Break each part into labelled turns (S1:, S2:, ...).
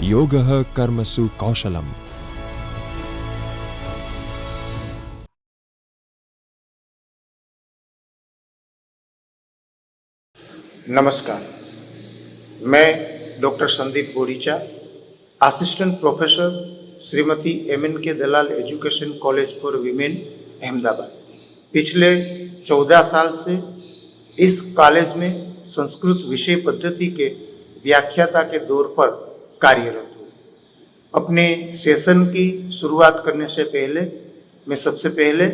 S1: योगः कर्मसु कौशलम्।
S2: नमस्कार, मैं doctor Sandeep Boricha, assistant professor Shrimati MNK Dalal education college for women Ahmedabad. पिछले 14 साल से इस कॉलेज में संस्कृत विषय पद्धति के व्याख्याता के तौर पर कार्यरत हूँ। अपने सेशन की शुरुआत करने से पहले मैं सबसे पहले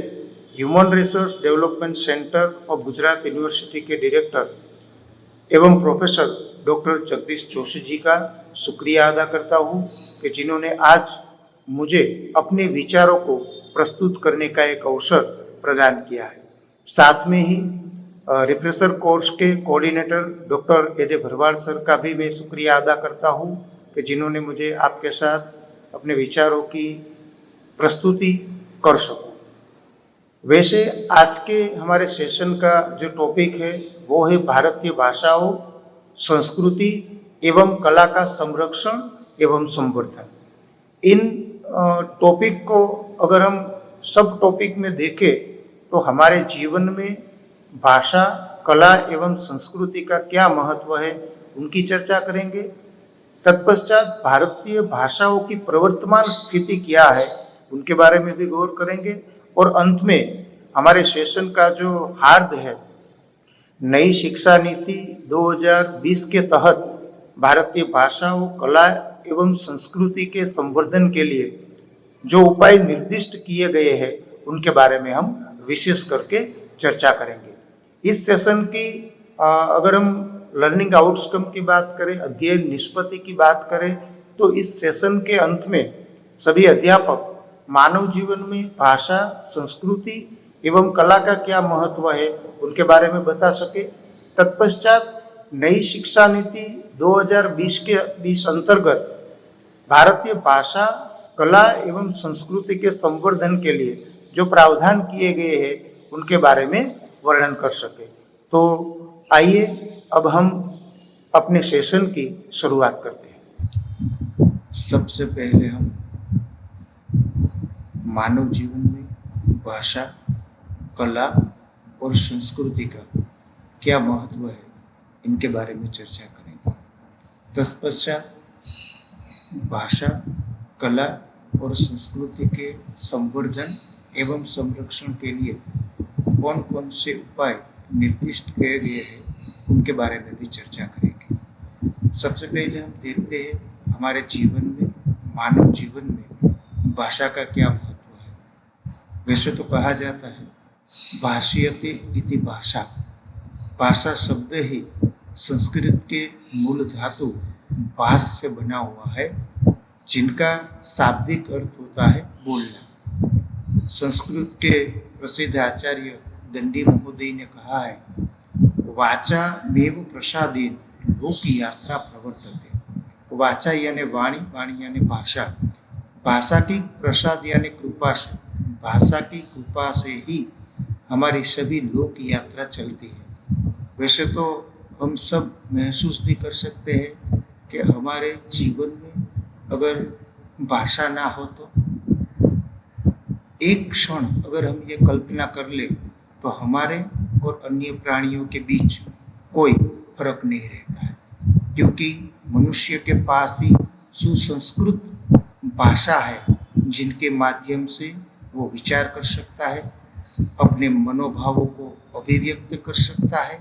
S2: human resource development centre of Gujarat university के डायरेक्टर एवं प्रोफेसर डॉक्टर जगदीश जोशी जी का शुक्रिया अदा करता हूँ कि जिन्होंने आज मुझे अपने विचारों को प्रस्तुत करने का एक अवसर प्रदान किया है। साथ में ही रिफ्रेशर कोर्स के coordinator doctor AJ Bharwad sir का भी मैं शुक्रिया अदा करता हूँ कि जिन्होंने मुझे आपके साथ अपने विचारों की प्रस्तुति कर सकूँ। वैसे आज के हमारे सेशन का जो टॉपिक है वो है भारतीय भाषाओं, संस्कृति एवं कला का संरक्षण एवं संवर्धन। इन टॉपिक को अगर हम सब टॉपिक में देखें तो हमारे जीवन में भाषा, कला एवं संस्कृति का क्या महत्व है उनकी चर्चा करेंगे। तत्पश्चात भारतीय भाषाओं की प्रवर्तमान स्थिति क्या है उनके बारे में भी गौर करेंगे और अंत में हमारे सेशन का जो हार्द है, नई शिक्षा नीति 2020 के तहत भारतीय भाषाओं, कला एवं संस्कृति के संवर्धन के लिए जो उपाय निर्दिष्ट किए गए हैं उनके बारे में हम विशेष करके चर्चा करेंगे। इस सेशन की अगर हम लर्निंग आउटकम की बात करें, अध्ययन निष्पत्ति की बात करें, तो इस सेशन के अंत में सभी अध्यापक मानव जीवन में भाषा, संस्कृति एवं कला का क्या महत्व है उनके बारे में बता सके। तत्पश्चात नई शिक्षा नीति 2020 के 20 अंतर्गत भारतीय भाषा, कला एवं संस्कृति के संवर्धन के लिए जो प्रावधान किए गए हैं उनके बारे में वर्णन कर सके। तो आइए अब हम अपने सेशन की शुरुआत करते हैं।
S3: सबसे पहले हम मानव जीवन में भाषा, कला और संस्कृति का क्या महत्व है इनके बारे में चर्चा करेंगे। तत्पश्चात भाषा, कला और संस्कृति के संवर्धन एवं संरक्षण के लिए कौन कौन से उपाय निर्दिष्ट किए गए हैं उनके बारे में भी चर्चा करेंगे। सबसे पहले हम देखते हैं हमारे जीवन में, मानव जीवन में भाषा का क्या महत्व है। वैसे तो कहा जाता है भाष्यते इति भाषा। भाषा शब्द ही संस्कृत के मूल धातु भाष से बना हुआ है, जिनका शाब्दिक अर्थ होता है बोलना। संस्कृत के प्रसिद्ध आचार्य दंडी महोदय ने कहा है, वाचा मेव प्रसादेन लोक यात्रा प्रवर्तते। वाचा यानी वाणी, वाणी यानी भाषा, भाषा की प्रसाद यानी कृपा से, भाषा की कृपा से ही हमारी सभी लोक यात्रा चलती है। वैसे तो हम सब महसूस भी कर सकते हैं कि हमारे जीवन में अगर भाषा ना हो तो एक क्षण अगर हम ये कल्पना कर ले तो हमारे और अन्य प्राणियों के बीच कोई फर्क नहीं रहता है, क्योंकि मनुष्य के पास ही सुसंस्कृत भाषा है जिनके माध्यम से वो विचार कर सकता है, अपने मनोभावों को अभिव्यक्त कर सकता है,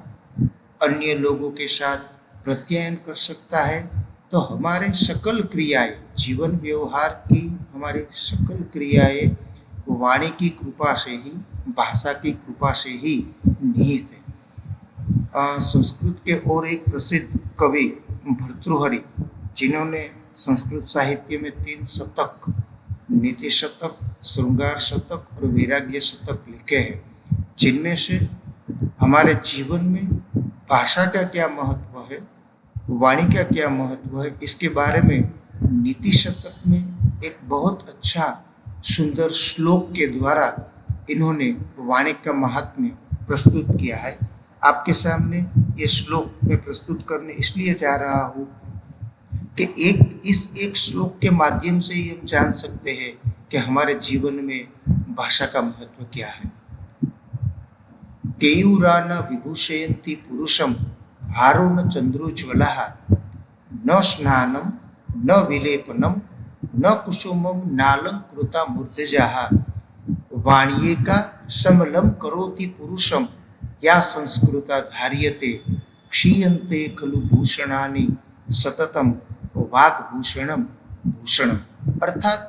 S3: अन्य लोगों के साथ प्रत्यायन कर सकता है। तो हमारे सकल क्रियाएं, जीवन व्यवहार की हमारी सकल क्रियाएं वाणी की कृपा से ही, भाषा की कृपा से ही निहित है। संस्कृत के और एक प्रसिद्ध कवि भर्तृहरि, जिन्होंने संस्कृत साहित्य में 3 शतक, नीति शतक, श्रृंगार शतक और वैराग्य शतक लिखे हैं, जिनमें से हमारे जीवन में भाषा का क्या महत्व है, वाणी का क्या महत्व है, इसके बारे में नीति शतक में एक बहुत अच्छा सुंदर श्लोक के द्वारा इन्होंने वाणी का महात्म्य प्रस्तुत किया है। आपके सामने ये श्लोक मैं प्रस्तुत करने इसलिए जा रहा हूँ कि इस एक श्लोक के माध्यम से ही हम जान सकते हैं कि हमारे जीवन में भाषा का महत्व क्या है। केयूरा न विभूषयन्ति पुरुषम हारो न चंद्रोज्वला न स्नानम न विलेपनम न कुसुमम नालंकृता मूर्धजा वाण्ये का समलम करोति पुरुषम या संस्कृता धार्यते क्षीयन्ते खलु भूषणानि सततम वाग्भूषणम भूषणम। अर्थात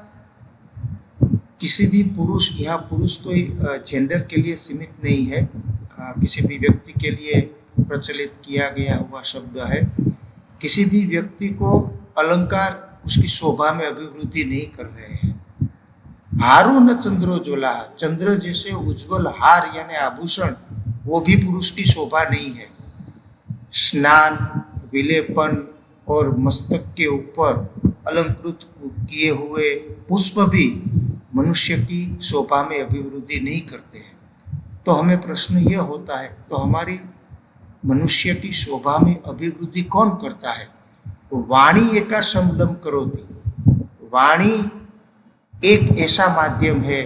S3: किसी भी पुरुष, यहाँ पुरुष कोई जेंडर के लिए सीमित नहीं है, किसी भी व्यक्ति के लिए प्रचलित किया गया हुआ शब्द है। किसी भी व्यक्ति को अलंकार उसकी शोभा में अभिवृद्धि नहीं कर रहे हैं। हारो न चंद्रोज्वला, चंद्र जैसे उज्जवल हार यानी आभूषण वो भी पुरुष की शोभा नहीं है। स्नान, विलेपन और मस्तक के ऊपर अलंकृत किए हुए पुष्प भी मनुष्य की शोभा में अभिवृद्धि नहीं करते हैं। तो हमें प्रश्न यह होता है, तो हमारी मनुष्य की शोभा में अभिवृद्धि कौन करता है? वाणी एका समलम करोति, वाणी एक ऐसा माध्यम है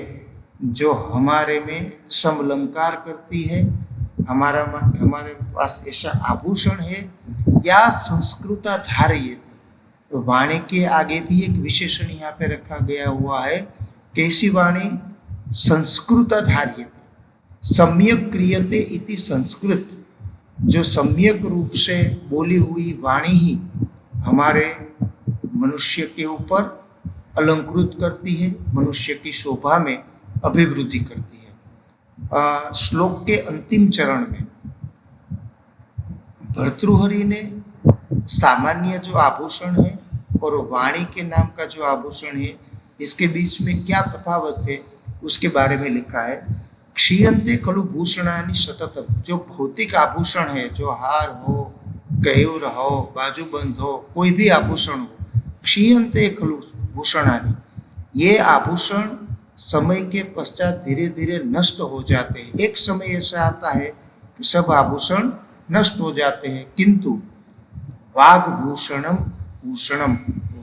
S3: जो हमारे में समलंकार करती है। हमारे पास ऐसा आभूषण है या संस्कृता धार्य। तो वाणी के आगे भी एक विशेषण यहाँ पे रखा गया हुआ है। कैसी वाणी? संस्कृता धार्यते, सम्यक क्रियते इति संस्कृत। जो सम्यक रूप से बोली हुई वाणी ही हमारे मनुष्य के ऊपर अलंकृत करती है, मनुष्य की शोभा में अभिवृद्धि करती है। श्लोक के अंतिम चरण में भर्तृहरि ने सामान्य जो आभूषण है और वाणी के नाम का जो आभूषण है, इसके बीच में क्या तफावत है उसके बारे में लिखा है। क्षीयन्ते खलु भूषणानि सततम, जो भौतिक आभूषण है, जो हार हो, केयूर हो, बाजूबंद हो, कोई भी आभूषण हो, क्षीयन्ते खलु भूषणानि, ये आभूषण समय के पश्चात धीरे धीरे नष्ट हो जाते हैं। एक समय ऐसा आता है कि सब आभूषण नष्ट हो जाते हैं, किंतु वाग्भूषणम भूषणम,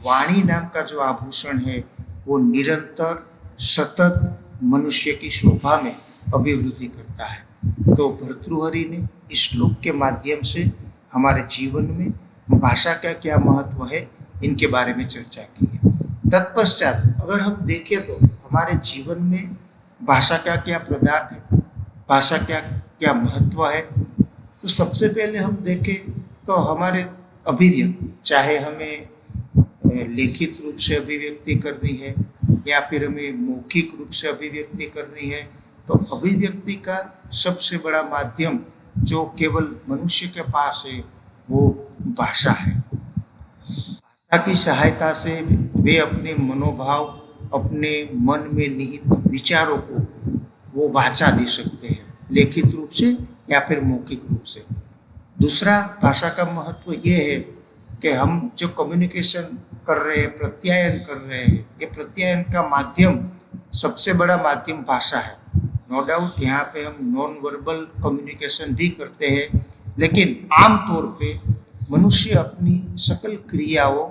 S3: वाणी नाम का जो आभूषण है वो निरंतर सतत मनुष्य की शोभा में अभिवृद्धि करता है। तो भर्तृहरि ने इस श्लोक के माध्यम से हमारे जीवन में भाषा का क्या महत्व है इनके बारे में चर्चा की है। तत्पश्चात अगर हम देखें तो हमारे जीवन में भाषा का क्या प्रदान है, भाषा क्या क्या महत्व है, तो सबसे पहले हम देखें तो हमारे अभिव्यक्ति, चाहे हमें लिखित रूप से अभिव्यक्ति करनी है या फिर हमें मौखिक रूप से अभिव्यक्ति करनी है, तो अभिव्यक्ति का सबसे बड़ा माध्यम जो केवल मनुष्य के पास है वो भाषा है। भाषा की सहायता से वे अपने मनोभाव, अपने मन में निहित विचारों को वो वाचा दे सकते हैं, लिखित रूप से या फिर मौखिक रूप से। दूसरा, भाषा का महत्व ये है कि हम जो कम्युनिकेशन कर रहे हैं, प्रत्यायन कर रहे हैं, ये प्रत्यायन का माध्यम, सबसे बड़ा माध्यम भाषा है। नो डाउट यहाँ पे हम नॉन वर्बल कम्युनिकेशन भी करते हैं, लेकिन आमतौर पे मनुष्य अपनी सकल क्रियाओं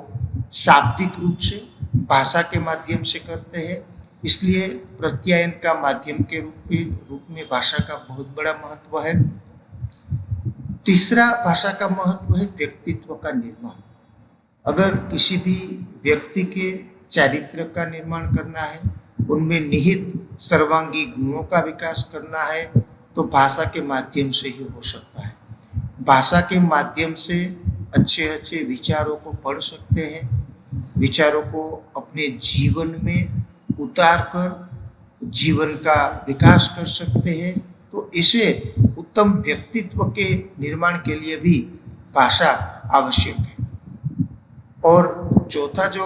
S3: शाब्दिक रूप से भाषा के माध्यम से करते हैं। इसलिए प्रत्यायन का माध्यम के रूप में भाषा का बहुत बड़ा महत्व है। तीसरा, भाषा का महत्व है व्यक्तित्व का निर्माण। अगर किसी भी व्यक्ति के चारित्र का निर्माण करना है, उनमें निहित सर्वांगी गुणों का विकास करना है, तो भाषा के माध्यम से ही हो सकता है। भाषा के माध्यम से अच्छे अच्छे विचारों को पढ़ सकते हैं, विचारों को अपने जीवन में उतार कर जीवन का विकास कर सकते हैं। तो इसे उत्तम व्यक्तित्व के निर्माण के लिए भी भाषा आवश्यक है। और चौथा जो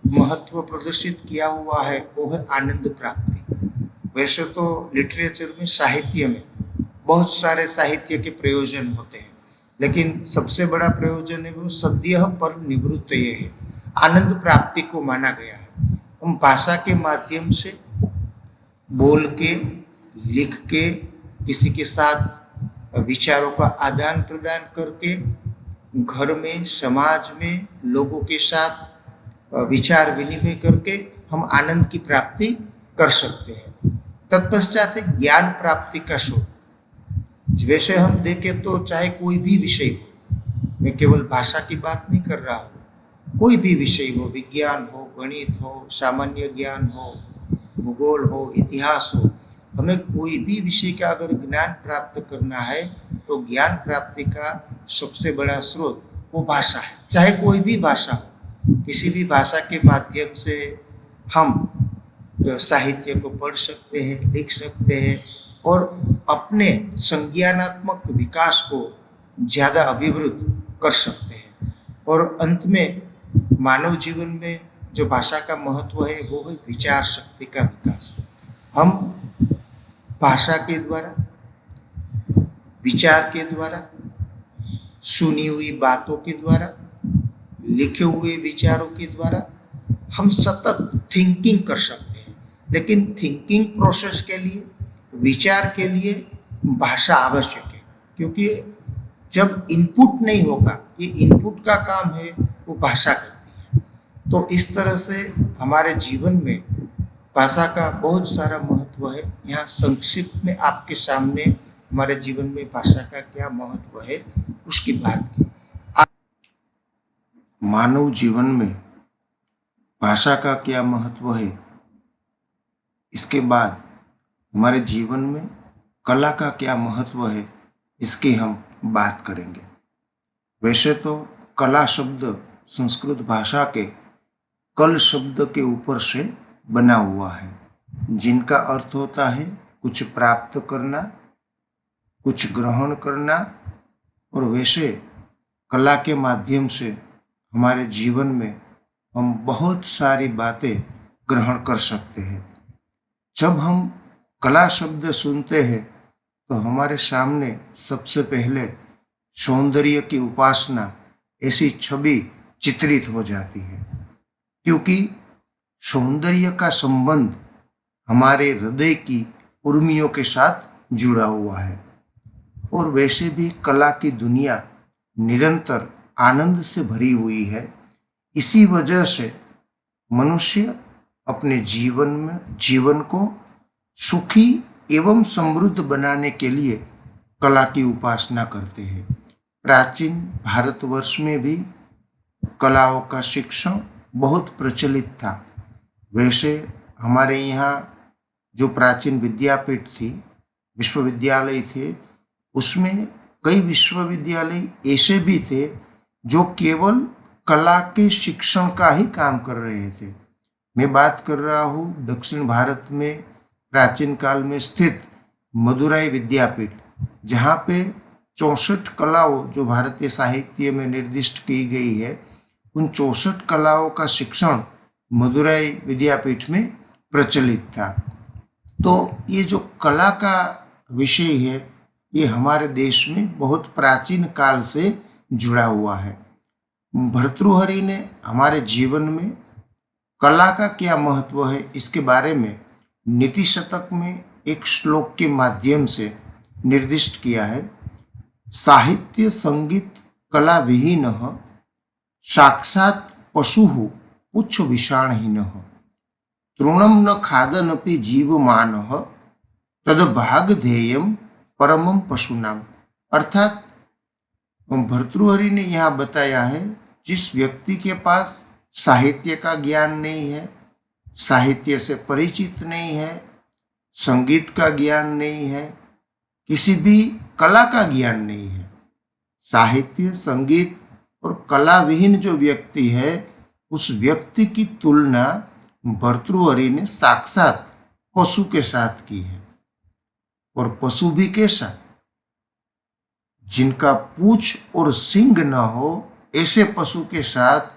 S3: महत्व प्रदर्शित किया हुआ है वो है आनंद प्राप्ति। वैसे तो लिटरेचर में, साहित्य में बहुत सारे साहित्य के प्रयोजन होते हैं, लेकिन सबसे बड़ा प्रयोजन है वो सद्यः पर निवृत्त ये है, आनंद प्राप्ति को माना गया है। हम भाषा के माध्यम से बोल के, लिख के, किसी के साथ विचारों का आदान प्रदान करके घर में, समाज में लोगों के साथ विचार विनिमय करके हम आनंद की प्राप्ति कर सकते हैं। तत्पश्चात है ज्ञान प्राप्ति का शोध। वैसे हम देखें तो चाहे कोई भी विषय हो, मैं केवल भाषा की बात नहीं कर रहा हूँ, कोई भी विषय हो, विज्ञान हो, गणित हो, सामान्य ज्ञान हो, भूगोल हो, इतिहास हो, हमें कोई भी विषय का अगर ज्ञान प्राप्त करना है तो ज्ञान प्राप्ति का सबसे बड़ा स्रोत वो भाषा है। चाहे कोई भी भाषा हो, किसी भी भाषा के माध्यम से हम साहित्य को पढ़ सकते हैं, लिख सकते हैं और अपने संज्ञानात्मक विकास को ज़्यादा अभिवृद्ध कर सकते हैं। और अंत में मानव जीवन में जो भाषा का महत्व है वो है विचार शक्ति का विकास। हम भाषा के द्वारा, विचार के द्वारा, सुनी हुई बातों के द्वारा, लिखे हुए विचारों के द्वारा हम सतत थिंकिंग कर सकते हैं। लेकिन थिंकिंग प्रोसेस के लिए, विचार के लिए भाषा आवश्यक है, क्योंकि जब इनपुट नहीं होगा, ये इनपुट का काम है, वो भाषा करती है। तो इस तरह से हमारे जीवन में भाषा का बहुत सारा महत्व है। यहाँ संक्षिप्त में आपके सामने हमारे जीवन में भाषा का क्या महत्व है उसकी बात की। मानव जीवन में भाषा का क्या महत्व है, इसके बाद हमारे जीवन में कला का क्या महत्व है, इसकी हम बात करेंगे। वैसे तो कला शब्द संस्कृत भाषा के कल शब्द के ऊपर से बना हुआ है, जिनका अर्थ होता है कुछ प्राप्त करना, कुछ ग्रहण करना। और वैसे कला के माध्यम से हमारे जीवन में हम बहुत सारी बातें ग्रहण कर सकते हैं। जब हम कला शब्द सुनते हैं तो हमारे सामने सबसे पहले सौंदर्य की उपासना ऐसी छवि चित्रित हो जाती है, क्योंकि सौंदर्य का संबंध हमारे हृदय की उर्मियों के साथ जुड़ा हुआ है। और वैसे भी कला की दुनिया निरंतर आनंद से भरी हुई है। इसी वजह से मनुष्य अपने जीवन को सुखी एवं समृद्ध बनाने के लिए कला की उपासना करते हैं। प्राचीन भारतवर्ष में भी कलाओं का शिक्षण बहुत प्रचलित था। वैसे हमारे यहाँ जो प्राचीन विद्यापीठ थी, विश्वविद्यालय थे, उसमें कई विश्वविद्यालय ऐसे भी थे जो केवल कला के शिक्षण का ही काम कर रहे थे। मैं बात कर रहा हूँ दक्षिण भारत में प्राचीन काल में स्थित मदुराई विद्यापीठ, जहाँ पे 64 कलाओं जो भारतीय साहित्य में निर्दिष्ट की गई है, उन 64 कलाओं का शिक्षण मदुराई विद्यापीठ में प्रचलित था। तो ये जो कला का विषय है, ये हमारे देश में बहुत प्राचीन काल से जुड़ा हुआ है। भर्तृहरि ने हमारे जीवन में कला का क्या महत्व है इसके बारे में नीति शतक में एक श्लोक के माध्यम से निर्दिष्ट किया है। साहित्य संगीत कला विहीन साक्षात पशु पुच्छ विषाणहीन तृणम न खादनपि जीवमान तद भाग ध्येयम परमम पशुनाम। अर्थात भर्तृहरि ने यहाँ बताया है, जिस व्यक्ति के पास साहित्य का ज्ञान नहीं है, साहित्य से परिचित नहीं है, संगीत का ज्ञान नहीं है, किसी भी कला का ज्ञान नहीं है, साहित्य संगीत और कला विहीन जो व्यक्ति है, उस व्यक्ति की तुलना भर्तृहरि ने साक्षात पशु के साथ की है। और पशु भी कैसा? जिनका पूंछ और सींग न हो, ऐसे पशु के साथ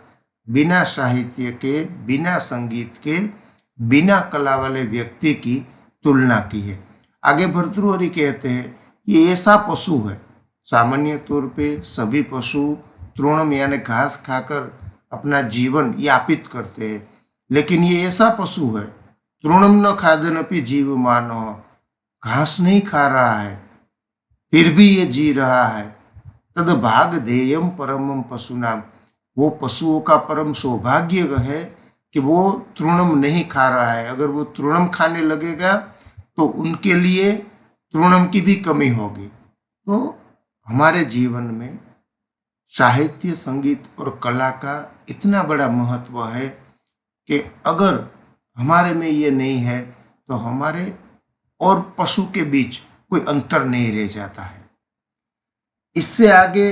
S3: बिना साहित्य के, बिना संगीत के, बिना कला वाले व्यक्ति की तुलना की है। आगे भर्तृहरि कहते हैं ये ऐसा पशु है। सामान्य तौर पे सभी पशु तृणम यानी घास खाकर अपना जीवन यापित करते हैं, लेकिन ये ऐसा पशु है, तृणम न खादनपि जीवमानो, घास नहीं खा रहा है फिर भी ये जी रहा है।
S4: तद भाग देयम परमम पशुनाम, वो पशुओं का परम सौभाग्य है कि वो तृणम नहीं खा रहा है। अगर वो तृणम खाने लगेगा तो उनके लिए तृणम की भी कमी होगी। तो हमारे जीवन में साहित्य, संगीत और कला का इतना बड़ा महत्व है कि अगर हमारे में ये नहीं है तो हमारे और पशु के बीच कोई अंतर नहीं रह जाता है। इससे आगे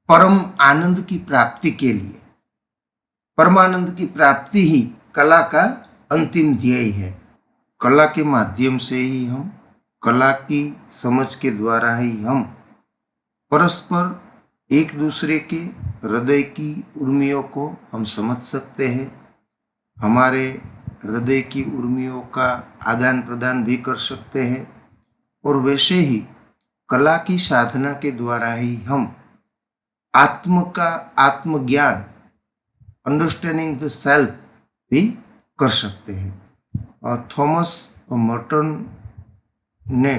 S4: परम आनंद की प्राप्ति के लिए, परमानंद की प्राप्ति ही कला का अंतिम ध्येय है। कला के माध्यम से ही हम, कला की समझ के द्वारा ही हम परस्पर एक दूसरे के हृदय की उर्मियों को हम समझ सकते हैं, हमारे हृदय की उर्मियों का आदान प्रदान भी कर सकते हैं, और वैसे ही कला की साधना के द्वारा ही हम आत्म का आत्मज्ञान, अंडरस्टैंडिंग द सेल्फ भी कर सकते हैं। और थॉमस मर्टन ने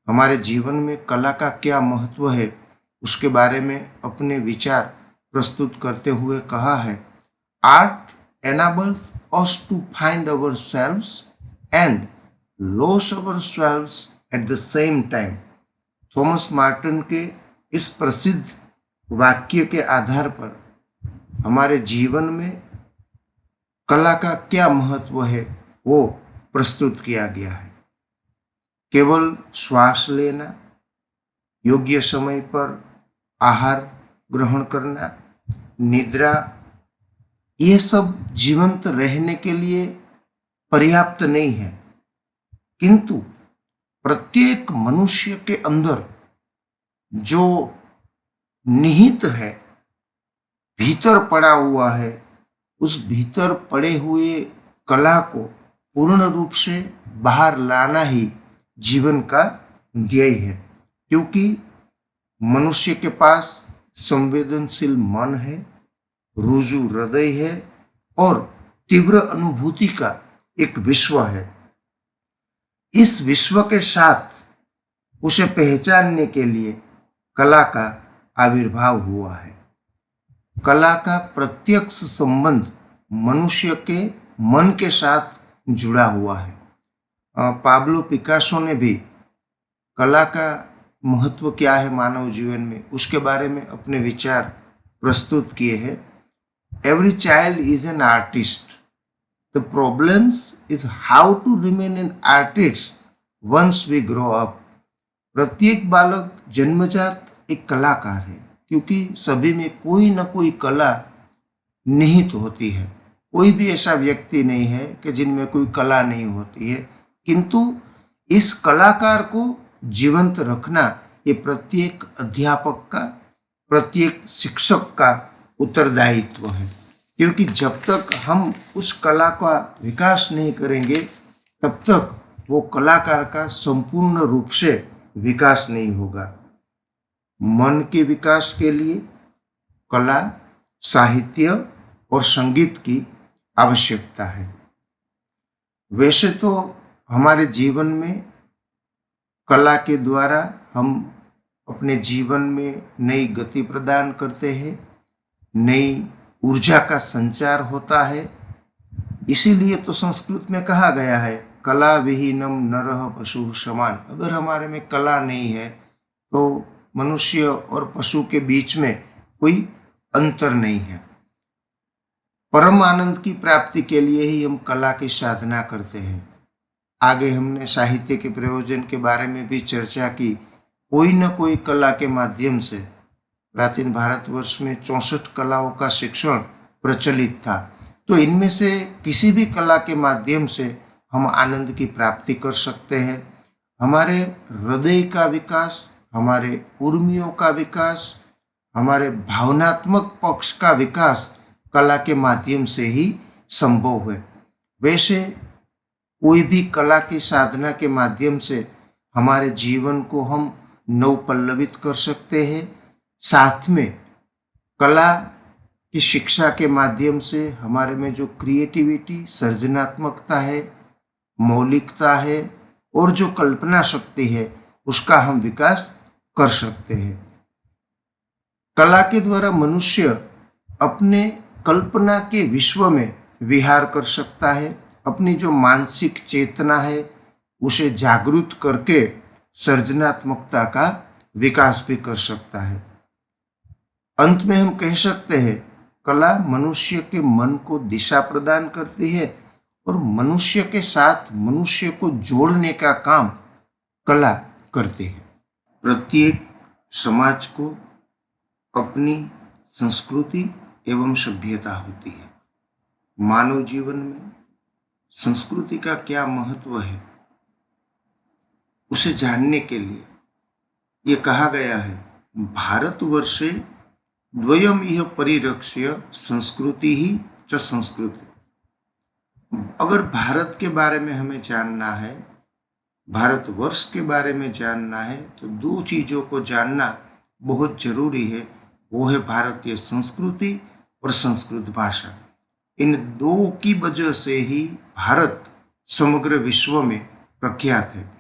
S4: हमारे जीवन में कला का क्या महत्व है उसके बारे में अपने विचार प्रस्तुत करते हुए कहा है, art enables us to find ourselves and lose ourselves at the same time। Thomas Marton के इस प्रसिद्ध वाक्य के आधार पर हमारे जीवन में कला का क्या महत्व है वो प्रस्तुत किया गया है। केवल श्वास लेना, योग्य समय पर आहार ग्रहण करना, निद्रा, ये सब जीवंत रहने के लिए पर्याप्त नहीं है, किंतु प्रत्येक मनुष्य के अंदर जो निहित है, भीतर पड़ा हुआ है, उस भीतर पड़े हुए कला को पूर्ण रूप से बाहर लाना ही जीवन का ध्येय है। क्योंकि मनुष्य के पास संवेदनशील मन है, रुजु हृदय है और तीव्र अनुभूति का एक विश्व है। इस विश्व के साथ उसे पहचानने के लिए कला का आविर्भाव हुआ है। कला का प्रत्यक्ष संबंध मनुष्य के मन के साथ जुड़ा हुआ है। पाब्लो पिकासो ने भी कला का महत्व क्या है मानव जीवन में, उसके बारे में अपने विचार प्रस्तुत किए हैं। Every child is an artist. The problems is how to remain an artist once we grow up। प्रत्येक बालक जन्मजात एक कलाकार है, क्योंकि सभी में कोई न कोई कला निहित होती है। कोई भी ऐसा व्यक्ति नहीं है कि जिनमें कोई कला नहीं होती है, किंतु इस कलाकार को जीवंत रखना ये प्रत्येक अध्यापक का, प्रत्येक शिक्षक का उत्तरदायित्व है। क्योंकि जब तक हम उस कला का विकास नहीं करेंगे तब तक वो कलाकार का संपूर्ण रूप से विकास नहीं होगा। मन के विकास के लिए कला, साहित्य और संगीत की आवश्यकता है। वैसे तो हमारे जीवन में कला के द्वारा हम अपने जीवन में नई गति प्रदान करते हैं, नई ऊर्जा का संचार होता है। इसीलिए तो संस्कृत में कहा गया है, कला विहीनम नरः पशु समान। अगर हमारे में कला नहीं है तो मनुष्य और पशु के बीच में कोई अंतर नहीं है। परम आनंद की प्राप्ति के लिए ही हम कला की साधना करते हैं। आगे हमने साहित्य के प्रयोजन के बारे में भी चर्चा की। कोई न कोई कला के माध्यम से प्राचीन भारतवर्ष में 64 कलाओं का शिक्षण प्रचलित था। तो इनमें से किसी भी कला के माध्यम से हम आनंद की प्राप्ति कर सकते हैं। हमारे हृदय का विकास, हमारे उर्मियों का विकास, हमारे भावनात्मक पक्ष का विकास कला के माध्यम से ही संभव है। वैसे कोई भी कला की साधना के माध्यम से हमारे जीवन को हम नवपल्लवित कर सकते हैं। साथ में कला की शिक्षा के माध्यम से हमारे में जो क्रिएटिविटी, सृजनात्मकता है, मौलिकता है और जो कल्पना शक्ति है, उसका हम विकास कर सकते हैं। कला के द्वारा मनुष्य अपने कल्पना के विश्व में विहार कर सकता है, अपनी जो मानसिक चेतना है उसे जागृत करके सृजनात्मकता का विकास भी कर सकता है। अंत में हम कह सकते हैं कला मनुष्य के मन को दिशा प्रदान करती है और मनुष्य के साथ मनुष्य को जोड़ने का काम कला करती है। प्रत्येक समाज को अपनी संस्कृति एवं सभ्यता होती है। मानव जीवन में संस्कृति का क्या महत्व है उसे जानने के लिए ये कहा गया है, भारतवर्षे द्वयम इह परिरक्ष्य संस्कृति ही च संस्कृति। अगर भारत के बारे में हमें जानना है, भारतवर्ष के बारे में जानना है, तो दो चीजों को जानना बहुत जरूरी है। वो है भारतीय संस्कृति और संस्कृत भाषा। इन दो की वजह से ही भारत समग्र विश्व में प्रख्यात है।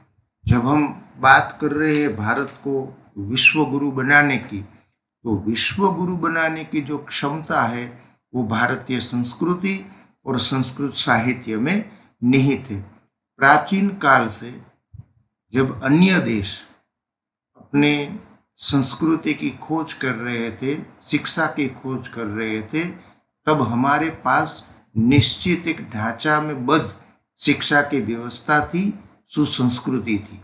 S4: जब हम बात कर रहे हैं भारत को विश्व गुरु बनाने की, तो विश्व गुरु बनाने की जो क्षमता है वो भारतीय संस्कृति और संस्कृत साहित्य में निहित है। प्राचीन काल से जब अन्य देश अपने संस्कृति की खोज कर रहे थे, शिक्षा की खोज कर रहे थे, तब हमारे पास निश्चित एक ढांचा में बद्ध शिक्षा की व्यवस्था थी, सुसंस्कृति थी।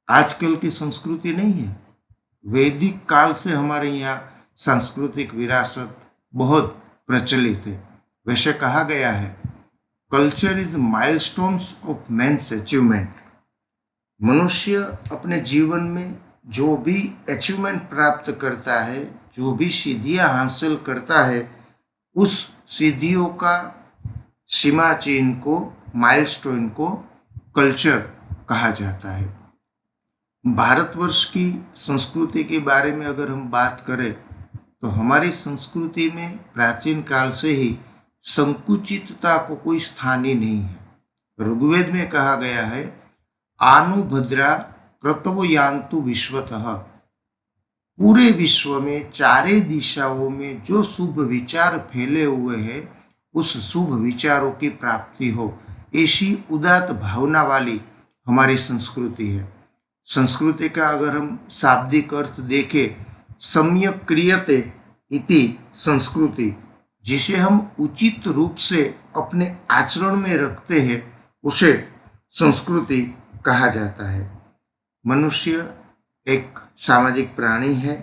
S4: आजकल की संस्कृति नहीं है। वैदिक काल से हमारे यहाँ सांस्कृतिक विरासत बहुत प्रचलित है। वैसे कहा गया है culture is milestones of man's achievement. मनुष्य अपने जीवन में जो भी अचीवमेंट प्राप्त करता है, जो भी सिद्धियां हासिल करता है, उस सिद्धियों का सीमा चिन्ह को, माइलस्टोन को कल्चर कहा जाता है। भारतवर्ष की संस्कृति के बारे में अगर हम बात करें तो हमारी संस्कृति में प्राचीन काल से ही संकुचितता को कोई स्थान ही नहीं है। ऋग्वेद में कहा गया है आनुभद्रा क्रतवो यान्तु विश्वतः। पूरे विश्व में चारे दिशाओं में जो शुभ विचार फैले हुए हैं उस शुभ विचारों की प्राप्ति हो, ऐसी उदात्त भावना वाली हमारी संस्कृति है। संस्कृति का अगर हम शाब्दिक अर्थ देखें, सम्यक क्रियते इति संस्कृति, जिसे हम उचित रूप से अपने आचरण में रखते हैं उसे संस्कृति कहा जाता है। मनुष्य एक सामाजिक प्राणी है।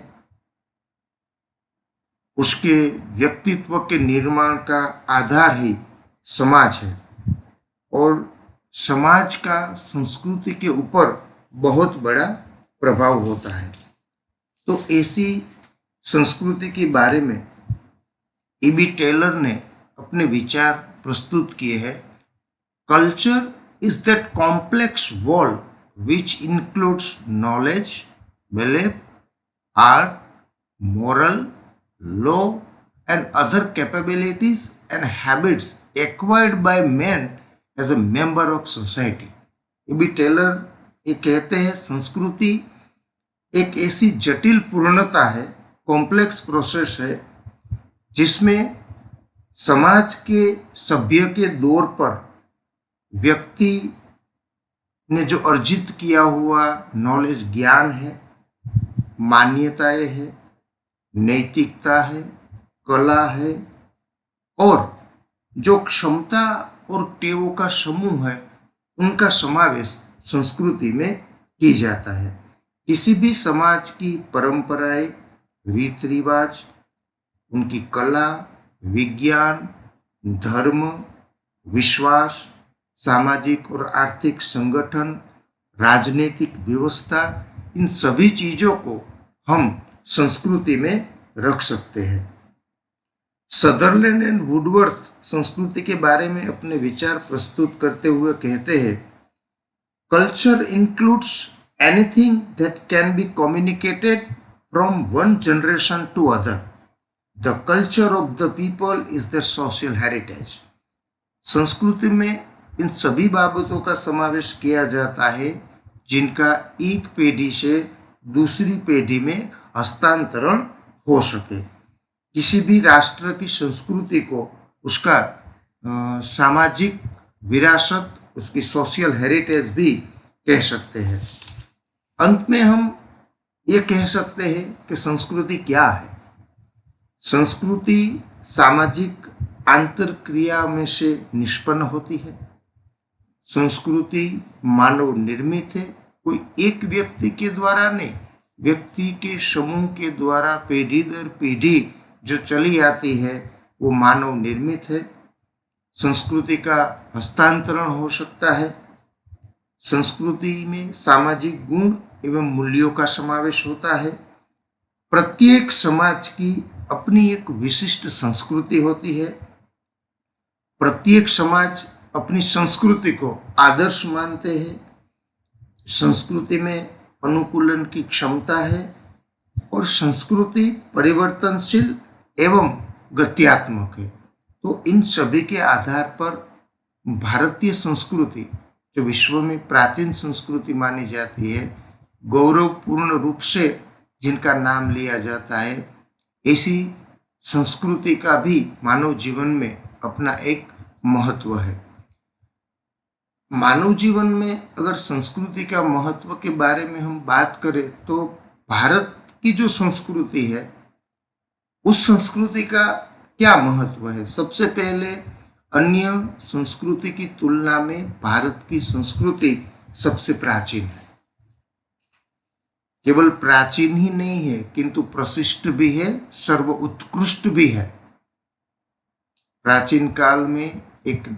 S4: उसके व्यक्तित्व के निर्माण का आधार ही समाज है और समाज का संस्कृति के ऊपर बहुत बड़ा प्रभाव होता है। तो ऐसी संस्कृति के बारे में E.B. टेलर ने अपने विचार प्रस्तुत किए हैं। Culture is that complex world which includes knowledge, belief, art, moral, law, and other capabilities and habits acquired by man as a member of society. E.B. Tylor ये कहते हैं संस्कृति एक ऐसी जटिल पूर्णता है, कॉम्प्लेक्स प्रोसेस है, जिसमें समाज के सभ्य के दौर पर व्यक्ति ने जो अर्जित किया हुआ नॉलेज, ज्ञान है, मान्यताएं है, नैतिकता है, कला है और जो क्षमता और टेवों का समूह है, उनका समावेश संस्कृति में की जाता है। किसी भी समाज की परंपराएं, रीति रिवाज, उनकी कला, विज्ञान, धर्म, विश्वास, सामाजिक और आर्थिक संगठन, राजनीतिक व्यवस्था, इन सभी चीजों को हम संस्कृति में रख सकते हैं। सदरलैंड एंड वुडवर्थ संस्कृति के बारे में अपने विचार प्रस्तुत करते हुए कहते हैं culture includes anything that can be communicated from one generation to other. The culture of the people is their social heritage. संस्कृति में इन सभी बाबतों का समावेश किया जाता है जिनका एक पीढ़ी से दूसरी पीढ़ी में हस्तांतरण हो सके। किसी भी राष्ट्र की संस्कृति को उसका सामाजिक विरासत, उसकी सोशल हेरिटेज भी कह सकते हैं। अंत में हम ये कह सकते हैं कि संस्कृति क्या है। संस्कृति सामाजिक आंतरक्रिया में से निष्पन्न होती है। संस्कृति मानव निर्मित है, कोई एक व्यक्ति के द्वारा नहीं, व्यक्ति के समूह के द्वारा पीढ़ी दर पीढ़ी जो चली आती है वो मानव निर्मित है। संस्कृति का हस्तांतरण हो सकता है। संस्कृति में सामाजिक गुण एवं मूल्यों का समावेश होता है। प्रत्येक समाज की अपनी एक विशिष्ट संस्कृति होती है। प्रत्येक समाज अपनी संस्कृति को आदर्श मानते हैं। संस्कृति में अनुकूलन की क्षमता है और संस्कृति परिवर्तनशील एवं गत्यात्मक है। तो इन सभी के आधार पर भारतीय संस्कृति, जो विश्व में प्राचीन संस्कृति मानी जाती है, गौरवपूर्ण रूप से जिनका नाम लिया जाता है, ऐसी संस्कृति का भी मानव जीवन में अपना एक महत्व है। मानव जीवन में अगर संस्कृति का महत्व के बारे में हम बात करें तो भारत की जो संस्कृति है उस संस्कृति का क्या महत्व है। सबसे पहले अन्य संस्कृति की तुलना में भारत की संस्कृति सबसे प्राचीन है। केवल प्राचीन ही नहीं है किंतु प्रशिष्ट भी है, सर्वोत्कृष्ट भी है। प्राचीन काल में एक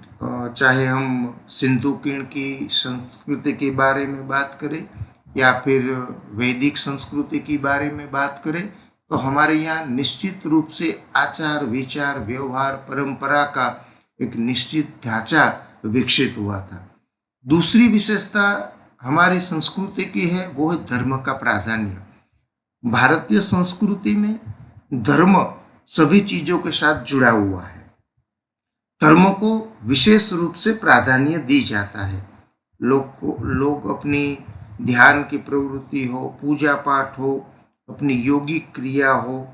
S4: चाहे हम सिंधु किण की संस्कृति के बारे में बात करें या फिर वैदिक संस्कृति के बारे में बात करें तो हमारे यहाँ निश्चित रूप से आचार विचार व्यवहार परंपरा का एक निश्चित ढांचा विकसित हुआ था। दूसरी विशेषता हमारी संस्कृति की है वो है धर्म का प्राधान्य। भारतीय संस्कृति में धर्म सभी चीजों के साथ जुड़ा हुआ है। धर्म को विशेष रूप से प्राधान्य दी जाता है। लोग अपनी ध्यान की प्रवृत्ति हो, पूजा पाठ हो, अपनी योगिक क्रिया हो,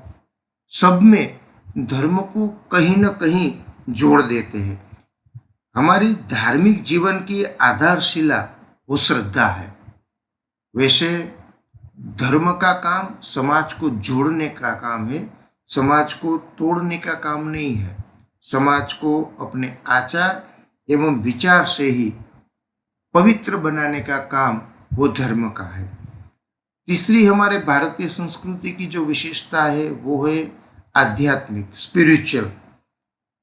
S4: सब में धर्म को कहीं न कहीं जोड़ देते हैं। हमारी धार्मिक जीवन की आधारशिला वो श्रद्धा है। वैसे धर्म का काम समाज को जोड़ने का काम है, समाज को तोड़ने का काम नहीं है। समाज को अपने आचार एवं विचार से ही पवित्र बनाने का काम वो धर्म का है। तीसरी हमारे भारतीय संस्कृति की जो विशेषता है वो है आध्यात्मिक, स्पिरिचुअल।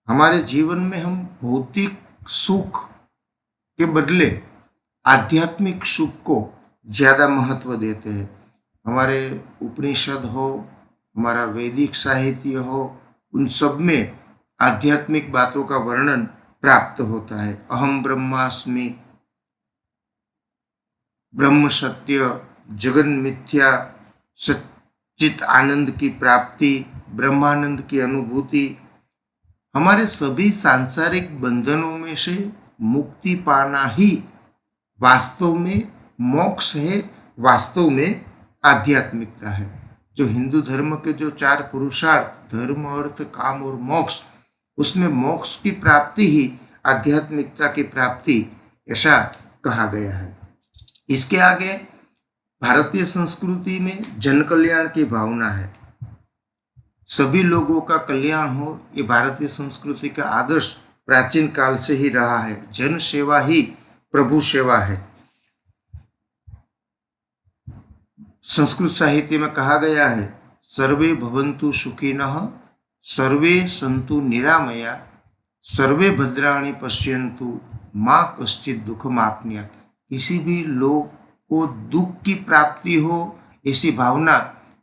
S4: हमारे जीवन में हम भौतिक सुख के बदले आध्यात्मिक सुख को ज्यादा महत्व देते हैं। हमारे उपनिषद हो, हमारा वैदिक साहित्य हो, उन सब में आध्यात्मिक बातों का वर्णन प्राप्त होता है। अहम ब्रह्मास्मि, ब्रह्म सत्य, जगन मिथ्या, सच्चित आनंद की प्राप्ति, ब्रह्मानंद की अनुभूति। हमारे सभी सांसारिक बंधनों में से मुक्ति पाना ही वास्तव में मोक्ष है, वास्तव में आध्यात्मिकता है। जो हिंदू धर्म के जो 4 पुरुषार्थ धर्म अर्थ काम और मोक्ष, उसमें मोक्ष की प्राप्ति ही आध्यात्मिकता की प्राप्ति ऐसा कहा गया है। इसके आगे भारतीय संस्कृति में जन कल्याण की भावना है। सभी लोगों का कल्याण हो, ये भारतीय संस्कृति का आदर्श प्राचीन काल से ही रहा है। जन सेवा ही प्रभु सेवा है। संस्कृत साहित्य में कहा गया है, सर्वे भवन्तु सुखिनः, सर्वे सन्तु निरामया, सर्वे भद्राणि पश्यन्तु, माँ कश्चित् दुःखमाप्नुयात्। किसी भी लोग को दुख की प्राप्ति हो ऐसी भावना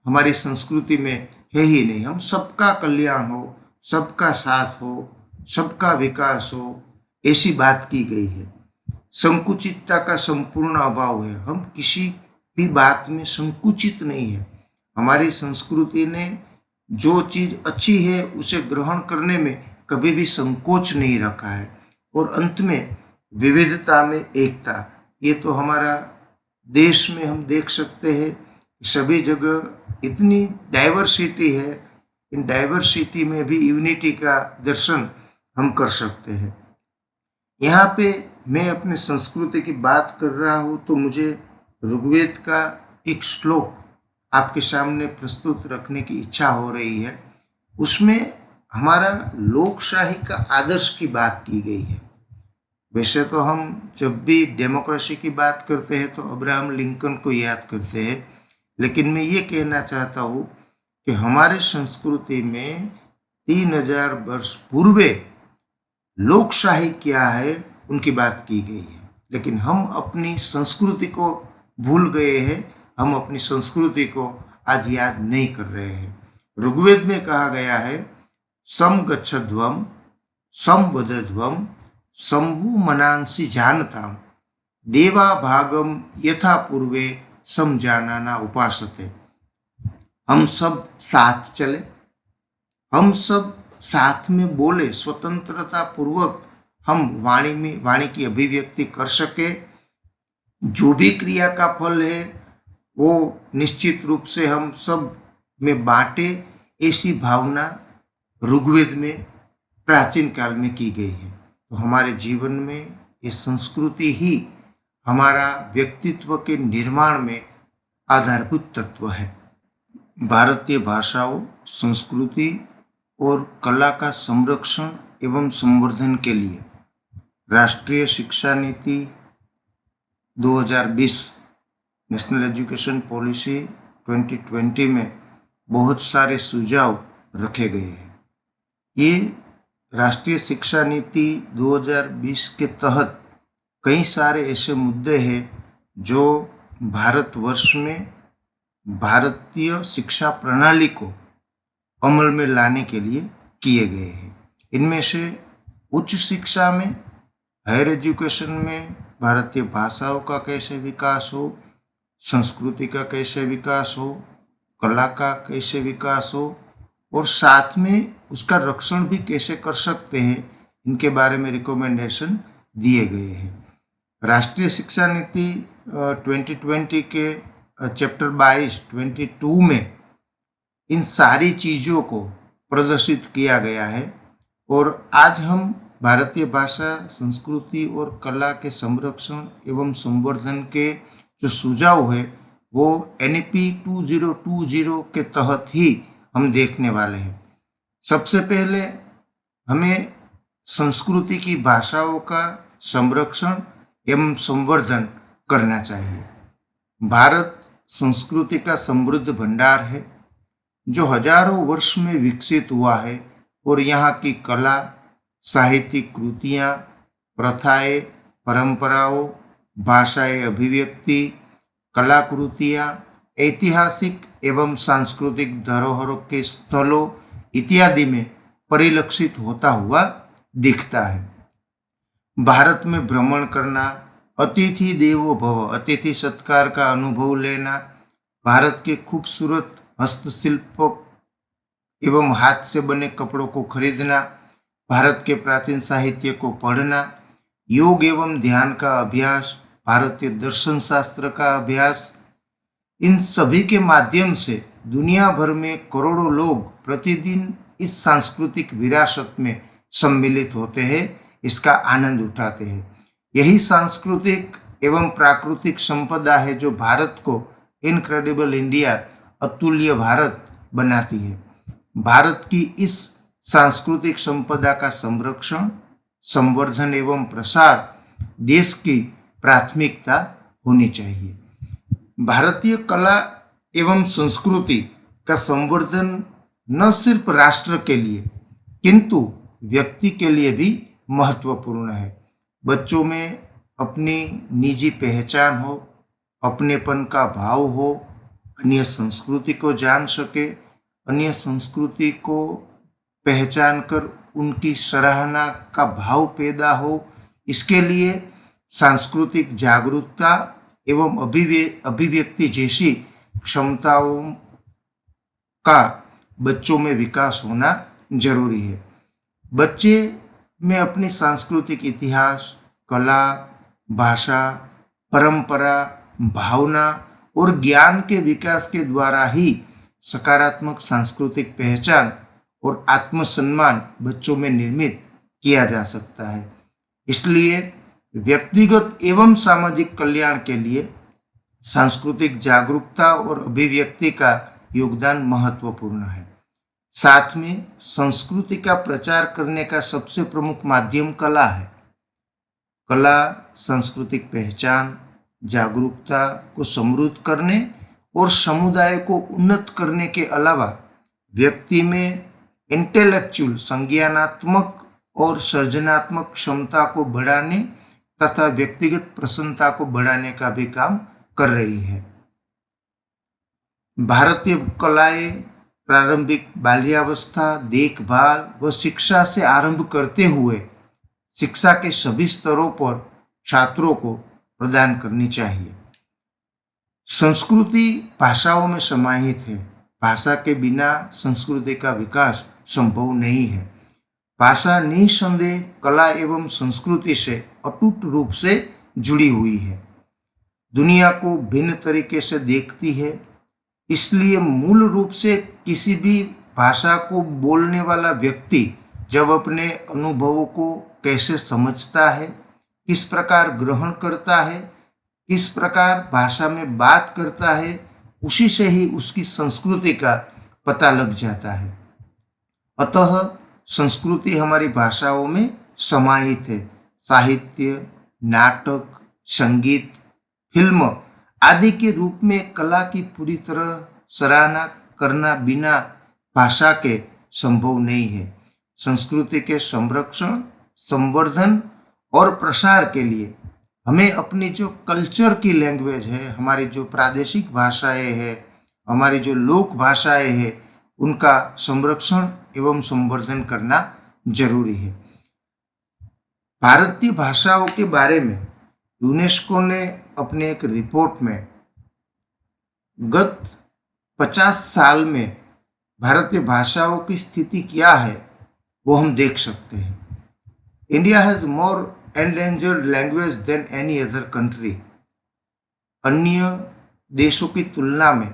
S4: हमारी संस्कृति में है ही नहीं। हम सबका कल्याण हो, सबका साथ हो, सबका विकास हो, ऐसी बात की गई है। संकुचितता का संपूर्ण अभाव है। हम किसी भी बात में संकुचित नहीं है। हमारी संस्कृति ने जो चीज अच्छी है उसे ग्रहण करने में कभी भी संकोच नहीं रखा है। और अंत में विविधता में एकता, ये तो हमारा देश में हम देख सकते हैं सभी जगह इतनी डाइवर्सिटी है, इन डाइवर्सिटी में भी यूनिटी का दर्शन हम कर सकते हैं। यहाँ पे मैं अपनी संस्कृति की बात कर रहा हूँ तो मुझे ऋग्वेद का एक श्लोक आपके सामने प्रस्तुत रखने की इच्छा हो रही है। उसमें हमारा लोकशाही का आदर्श की बात की गई है। वैसे तो हम जब भी डेमोक्रेसी की बात करते हैं तो अब्राहम लिंकन को याद करते हैं, लेकिन मैं ये कहना चाहता हूँ कि हमारे संस्कृति में 3000 वर्ष पूर्वे लोकशाही क्या है उनकी बात की गई है। लेकिन हम अपनी संस्कृति को भूल गए हैं, हम अपनी संस्कृति को आज याद नहीं कर रहे हैं। ऋग्वेद में कहा गया है, सम गच्छध्वम सम वदध्वम शंभु मनांसी जानताम देवा भागम यथा पूर्वे सम जानाना उपासते। हम सब साथ चले, हम सब साथ में बोले, स्वतंत्रता पूर्वक हम वाणी की अभिव्यक्ति कर सके। जो भी क्रिया का फल है वो निश्चित रूप से हम सब में बांटे, ऐसी भावना ऋग्वेद में प्राचीन काल में की गई है। तो हमारे जीवन में ये संस्कृति ही हमारा व्यक्तित्व के निर्माण में आधारभूत तत्व है। भारतीय भाषाओं, संस्कृति और कला का संरक्षण एवं संवर्धन के लिए राष्ट्रीय शिक्षा नीति 2020 नेशनल एजुकेशन पॉलिसी 2020 में बहुत सारे सुझाव रखे गए हैं। ये राष्ट्रीय शिक्षा नीति 2020 के तहत कई सारे ऐसे मुद्दे हैं जो भारतवर्ष में भारतीय शिक्षा प्रणाली को अमल में लाने के लिए किए गए हैं। इनमें से उच्च शिक्षा में, हायर एजुकेशन में भारतीय भाषाओं का कैसे विकास हो, संस्कृति का कैसे विकास हो, कला का कैसे विकास हो और साथ में उसका रक्षण भी कैसे कर सकते हैं, इनके बारे में रिकमेंडेशन दिए गए हैं। राष्ट्रीय शिक्षा नीति 2020 के चैप्टर 22 में इन सारी चीज़ों को प्रदर्शित किया गया है। और आज हम भारतीय भाषा, संस्कृति और कला के संरक्षण एवं संवर्धन के जो सुझाव है वो NEP 2020 के तहत ही हम देखने वाले हैं। सबसे पहले हमें संस्कृति की भाषाओं का संरक्षण एवं संवर्धन करना चाहिए। भारत संस्कृति का समृद्ध भंडार है जो हजारों वर्ष में विकसित हुआ है और यहाँ की कला, साहित्यिक कृतियाँ, प्रथाएं, परंपराओं, भाषाएं, अभिव्यक्ति, कलाकृतियाँ, ऐतिहासिक एवं सांस्कृतिक धरोहरों के स्थलों इत्यादि में परिलक्षित होता हुआ दिखता है। भारत में भ्रमण करना, अतिथि देवो भव, अतिथि सत्कार का अनुभव लेना, भारत के खूबसूरत हस्तशिल्प एवं हाथ से बने कपड़ों को खरीदना, भारत के प्राचीन साहित्य को पढ़ना, योग एवं ध्यान का अभ्यास, भारतीय दर्शन शास्त्र का अभ्यास, इन सभी के माध्यम से दुनिया भर में करोड़ों लोग प्रतिदिन इस सांस्कृतिक विरासत में सम्मिलित होते हैं, इसका आनंद उठाते हैं। यही सांस्कृतिक एवं प्राकृतिक संपदा है जो भारत को इनक्रेडिबल इंडिया, अतुल्य भारत बनाती है। भारत की इस सांस्कृतिक संपदा का संरक्षण, संवर्धन एवं प्रसार देश की प्राथमिकता होनी चाहिए। भारतीय कला एवं संस्कृति का संवर्धन न सिर्फ राष्ट्र के लिए किंतु व्यक्ति के लिए भी महत्वपूर्ण है। बच्चों में अपनी निजी पहचान हो, अपनेपन का भाव हो, अन्य संस्कृति को जान सके, अन्य संस्कृति को पहचान कर उनकी सराहना का भाव पैदा हो, इसके लिए सांस्कृतिक जागरूकता एवं अभिव्यक्ति जैसी क्षमताओं का बच्चों में विकास होना जरूरी है। बच्चे में अपनी सांस्कृतिक इतिहास, कला, भाषा, परंपरा, भावना और ज्ञान के विकास के द्वारा ही सकारात्मक सांस्कृतिक पहचान और आत्मसम्मान बच्चों में निर्मित किया जा सकता है। इसलिए व्यक्तिगत एवं सामाजिक कल्याण के लिए सांस्कृतिक जागरूकता और अभिव्यक्ति का योगदान महत्वपूर्ण है। साथ में संस्कृति का प्रचार करने का सबसे प्रमुख माध्यम कला है। कला सांस्कृतिक पहचान, जागरूकता को समृद्ध करने और समुदाय को उन्नत करने के अलावा व्यक्ति में इंटेलेक्चुअल संज्ञानात्मक और सृजनात्मक क्षमता को बढ़ाने तथा व्यक्तिगत प्रसन्नता को बढ़ाने का भी काम कर रही है। भारतीय कलाएं प्रारंभिक बाल्यावस्था, देखभाल व शिक्षा से आरंभ करते हुए शिक्षा के सभी स्तरों पर छात्रों को प्रदान करनी चाहिए। संस्कृति भाषाओं में समाहित है। भाषा के बिना संस्कृति का विकास संभव नहीं है। भाषा निसंदेह कला एवं संस्कृति से अटूट रूप से जुड़ी हुई है। दुनिया को भिन्न तरीके से देखती है, इसलिए मूल रूप से किसी भी भाषा को बोलने वाला व्यक्ति जब अपने अनुभवों को कैसे समझता है, किस प्रकार ग्रहण करता है, किस प्रकार भाषा में बात करता है, उसी से ही उसकी संस्कृति का पता लग जाता है। अतः संस्कृति हमारी भाषाओं में समाहित है। साहित्य, नाटक, संगीत, फिल्म आदि के रूप में कला की पूरी तरह सराहना करना बिना भाषा के संभव नहीं है। संस्कृति के संरक्षण, संवर्धन और प्रसार के लिए हमें अपनी जो कल्चर की लैंग्वेज है, हमारी जो प्रादेशिक भाषाएं हैं, हमारी जो लोक भाषाएं हैं, उनका संरक्षण एवं संवर्धन करना जरूरी है। भारतीय भाषाओं के बारे में यूनेस्को ने अपने एक रिपोर्ट में गत 50 साल में भारतीय भाषाओं की स्थिति क्या है वो हम देख सकते हैं। India has more endangered language than any other country। अन्य देशों की तुलना में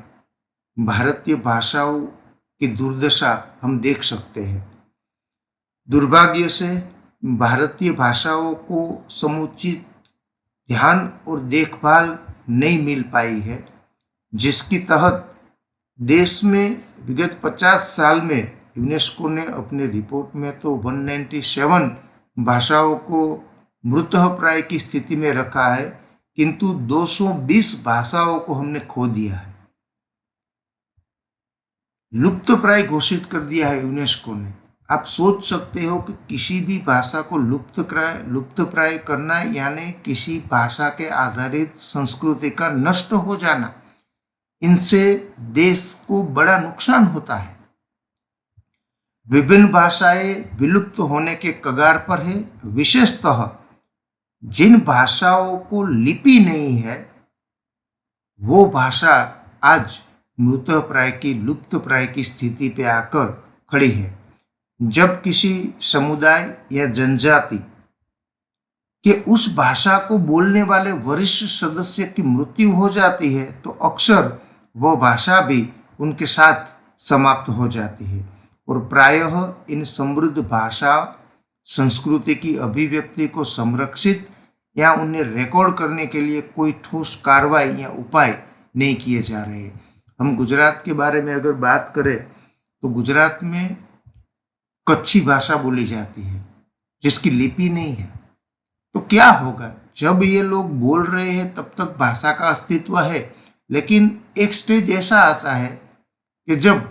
S4: भारतीय भाषाओं की दुर्दशा हम देख सकते हैं। दुर्भाग्य से भारतीय भाषाओं को समुचित ध्यान और देखभाल नहीं मिल पाई है, जिसके तहत देश में विगत 50 साल में यूनेस्को ने अपने रिपोर्ट में तो 197 भाषाओं को मृतप्राय की स्थिति में रखा है, किंतु 220 भाषाओं को हमने खो दिया है, लुप्तप्राय घोषित कर दिया है यूनेस्को ने। आप सोच सकते हो कि किसी भी भाषा को लुप्तप्राय करना यानी किसी भाषा के आधारित संस्कृति का नष्ट हो जाना, इनसे देश को बड़ा नुकसान होता है। विभिन्न भाषाएं विलुप्त होने के कगार पर है। विशेषतः जिन भाषाओं को लिपि नहीं है वो भाषा आज मृतप्राय की, लुप्तप्राय की स्थिति पे आकर खड़ी है। जब किसी समुदाय या जनजाति के उस भाषा को बोलने वाले वरिष्ठ सदस्य की मृत्यु हो जाती है तो अक्सर वह भाषा भी उनके साथ समाप्त हो जाती है और प्रायः इन समृद्ध भाषा संस्कृति की अभिव्यक्ति को संरक्षित या उन्हें रिकॉर्ड करने के लिए कोई ठोस कार्रवाई या उपाय नहीं किए जा रहे। हम गुजरात के बारे में अगर बात करें तो गुजरात में कच्छी भाषा बोली जाती है जिसकी लिपि नहीं है। तो क्या होगा, जब ये लोग बोल रहे हैं तब तक भाषा का अस्तित्व है, लेकिन एक स्टेज ऐसा आता है कि जब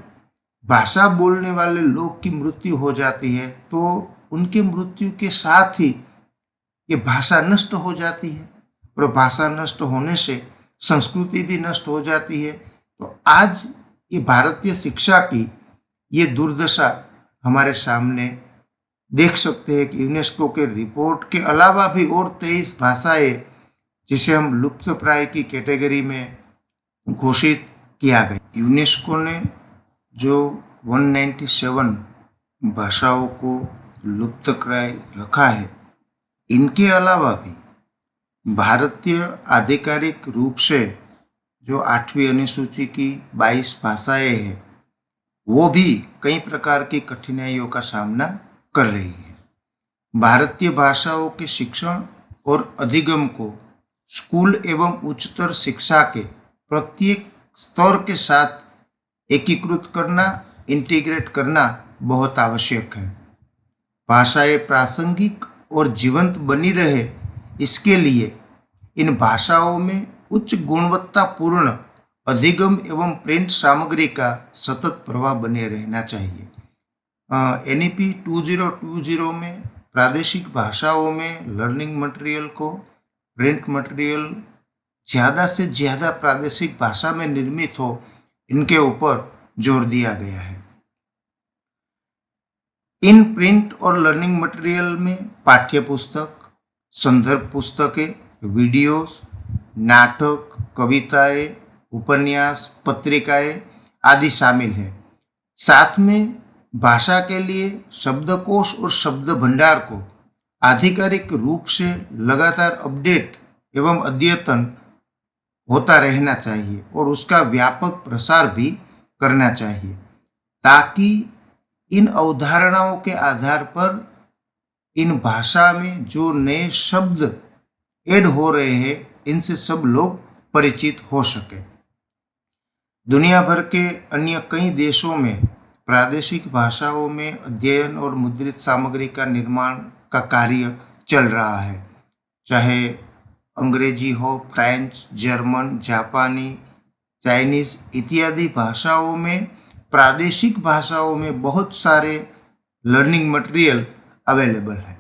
S4: भाषा बोलने वाले लोग की मृत्यु हो जाती है तो उनके मृत्यु के साथ ही ये भाषा नष्ट हो जाती है और भाषा नष्ट होने से संस्कृति भी नष्ट हो जाती है। तो आज ये भारतीय शिक्षा की ये दुर्दशा हमारे सामने देख सकते हैं कि यूनेस्को के रिपोर्ट के अलावा भी और 23 भाषाएं जिसे हम लुप्तप्राय की कैटेगरी में घोषित किया गया। यूनेस्को ने जो 197 भाषाओं को लुप्तप्राय रखा है, इनके अलावा भी भारतीय आधिकारिक रूप से जो 8वीं अनुसूची की 22 भाषाएं हैं, वो भी कई प्रकार की कठिनाइयों का सामना कर रही है। भारतीय भाषाओं के शिक्षण और अधिगम को स्कूल एवं उच्चतर शिक्षा के प्रत्येक स्तर के साथ एकीकृत करना, इंटीग्रेट करना बहुत आवश्यक है। भाषाएं प्रासंगिक और जीवंत बनी रहे, इसके लिए इन भाषाओं में उच्च गुणवत्तापूर्ण अधिगम एवं प्रिंट सामग्री का सतत प्रवाह बने रहना चाहिए। NEP 2020 में प्रादेशिक भाषाओं में लर्निंग मटेरियल को प्रिंट मटेरियल ज़्यादा से ज़्यादा प्रादेशिक भाषा में निर्मित हो, इनके ऊपर जोर दिया गया है। इन प्रिंट और लर्निंग मटेरियल में पाठ्य पुस्तक, संदर्भ पुस्तकें, वीडियोस, नाटक, कविताएं, उपन्यास, पत्रिकाएं आदि शामिल है। साथ में भाषा के लिए शब्दकोश और शब्द भंडार को आधिकारिक रूप से लगातार अपडेट एवं अद्यतन होता रहना चाहिए और उसका व्यापक प्रसार भी करना चाहिए, ताकि इन अवधारणाओं के आधार पर इन भाषा में जो नए शब्द ऐड हो रहे हैं, इनसे सब लोग परिचित हो सके। दुनिया भर के अन्य कई देशों में प्रादेशिक भाषाओं में अध्ययन और मुद्रित सामग्री का निर्माण का कार्य चल रहा है, चाहे अंग्रेजी हो, फ्रेंच, जर्मन, जापानी, चाइनीज इत्यादि भाषाओं में प्रादेशिक भाषाओं में बहुत सारे लर्निंग मटेरियल अवेलेबल है।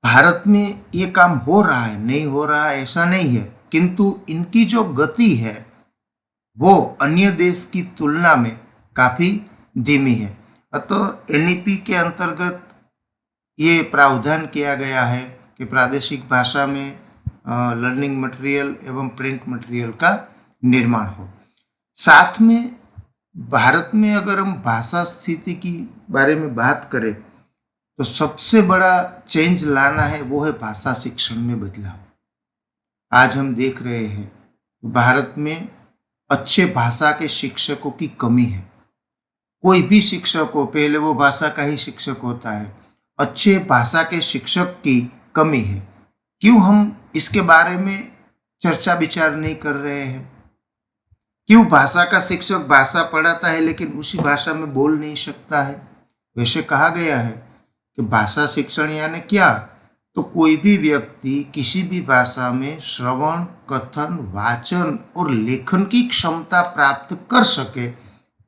S4: भारत में ये काम हो रहा है, नहीं हो रहा है ऐसा नहीं है, किंतु इनकी जो गति है वो अन्य देश की तुलना में काफ़ी धीमी है। अतः NEP के अंतर्गत ये प्रावधान किया गया है कि प्रादेशिक भाषा में लर्निंग मटेरियल एवं प्रिंट मटेरियल का निर्माण हो। साथ में भारत में अगर हम भाषा स्थिति की बारे में बात करें तो सबसे बड़ा चेंज लाना है, वो है भाषा शिक्षण में बदलाव। आज हम देख रहे हैं भारत में अच्छे भाषा के शिक्षकों की कमी है। कोई भी शिक्षक हो, पहले वो भाषा का ही शिक्षक होता है, अच्छे भाषा के शिक्षक की कमी है। क्यों हम इसके बारे में चर्चा विचार नहीं कर रहे हैं? क्यों भाषा का शिक्षक भाषा पढ़ाता है लेकिन उसी भाषा में बोल नहीं सकता है? वैसे कहा गया है कि भाषा शिक्षण यानी क्या, तो कोई भी व्यक्ति किसी भी भाषा में श्रवण, कथन, वाचन और लेखन की क्षमता प्राप्त कर सके,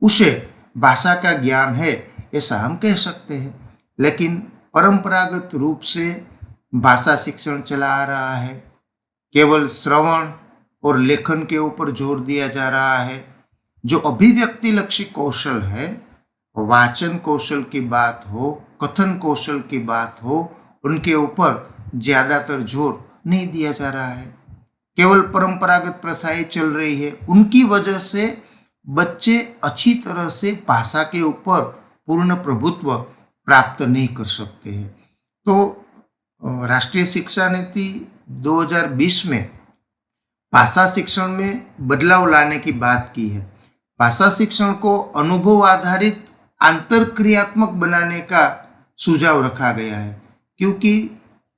S4: उसे भाषा का ज्ञान है, ऐसा हम कह सकते हैं। लेकिन परंपरागत रूप से भाषा शिक्षण चला आ रहा है, केवल श्रवण और लेखन के ऊपर जोर दिया जा रहा है। जो अभिव्यक्ति लक्षी कौशल है, वाचन कौशल की बात हो, कथन कौशल की बात हो, उनके ऊपर ज्यादातर जोर नहीं दिया जा रहा है। केवल परंपरागत प्रथाएं चल रही है, उनकी वजह से बच्चे अच्छी तरह से भाषा के ऊपर पूर्ण प्रभुत्व प्राप्त नहीं कर सकते हैं। तो राष्ट्रीय शिक्षा नीति 2020 में भाषा शिक्षण में बदलाव लाने की बात की है। भाषा शिक्षण को अनुभव आधारित अंतरक्रियात्मक बनाने का सुझाव रखा गया है, क्योंकि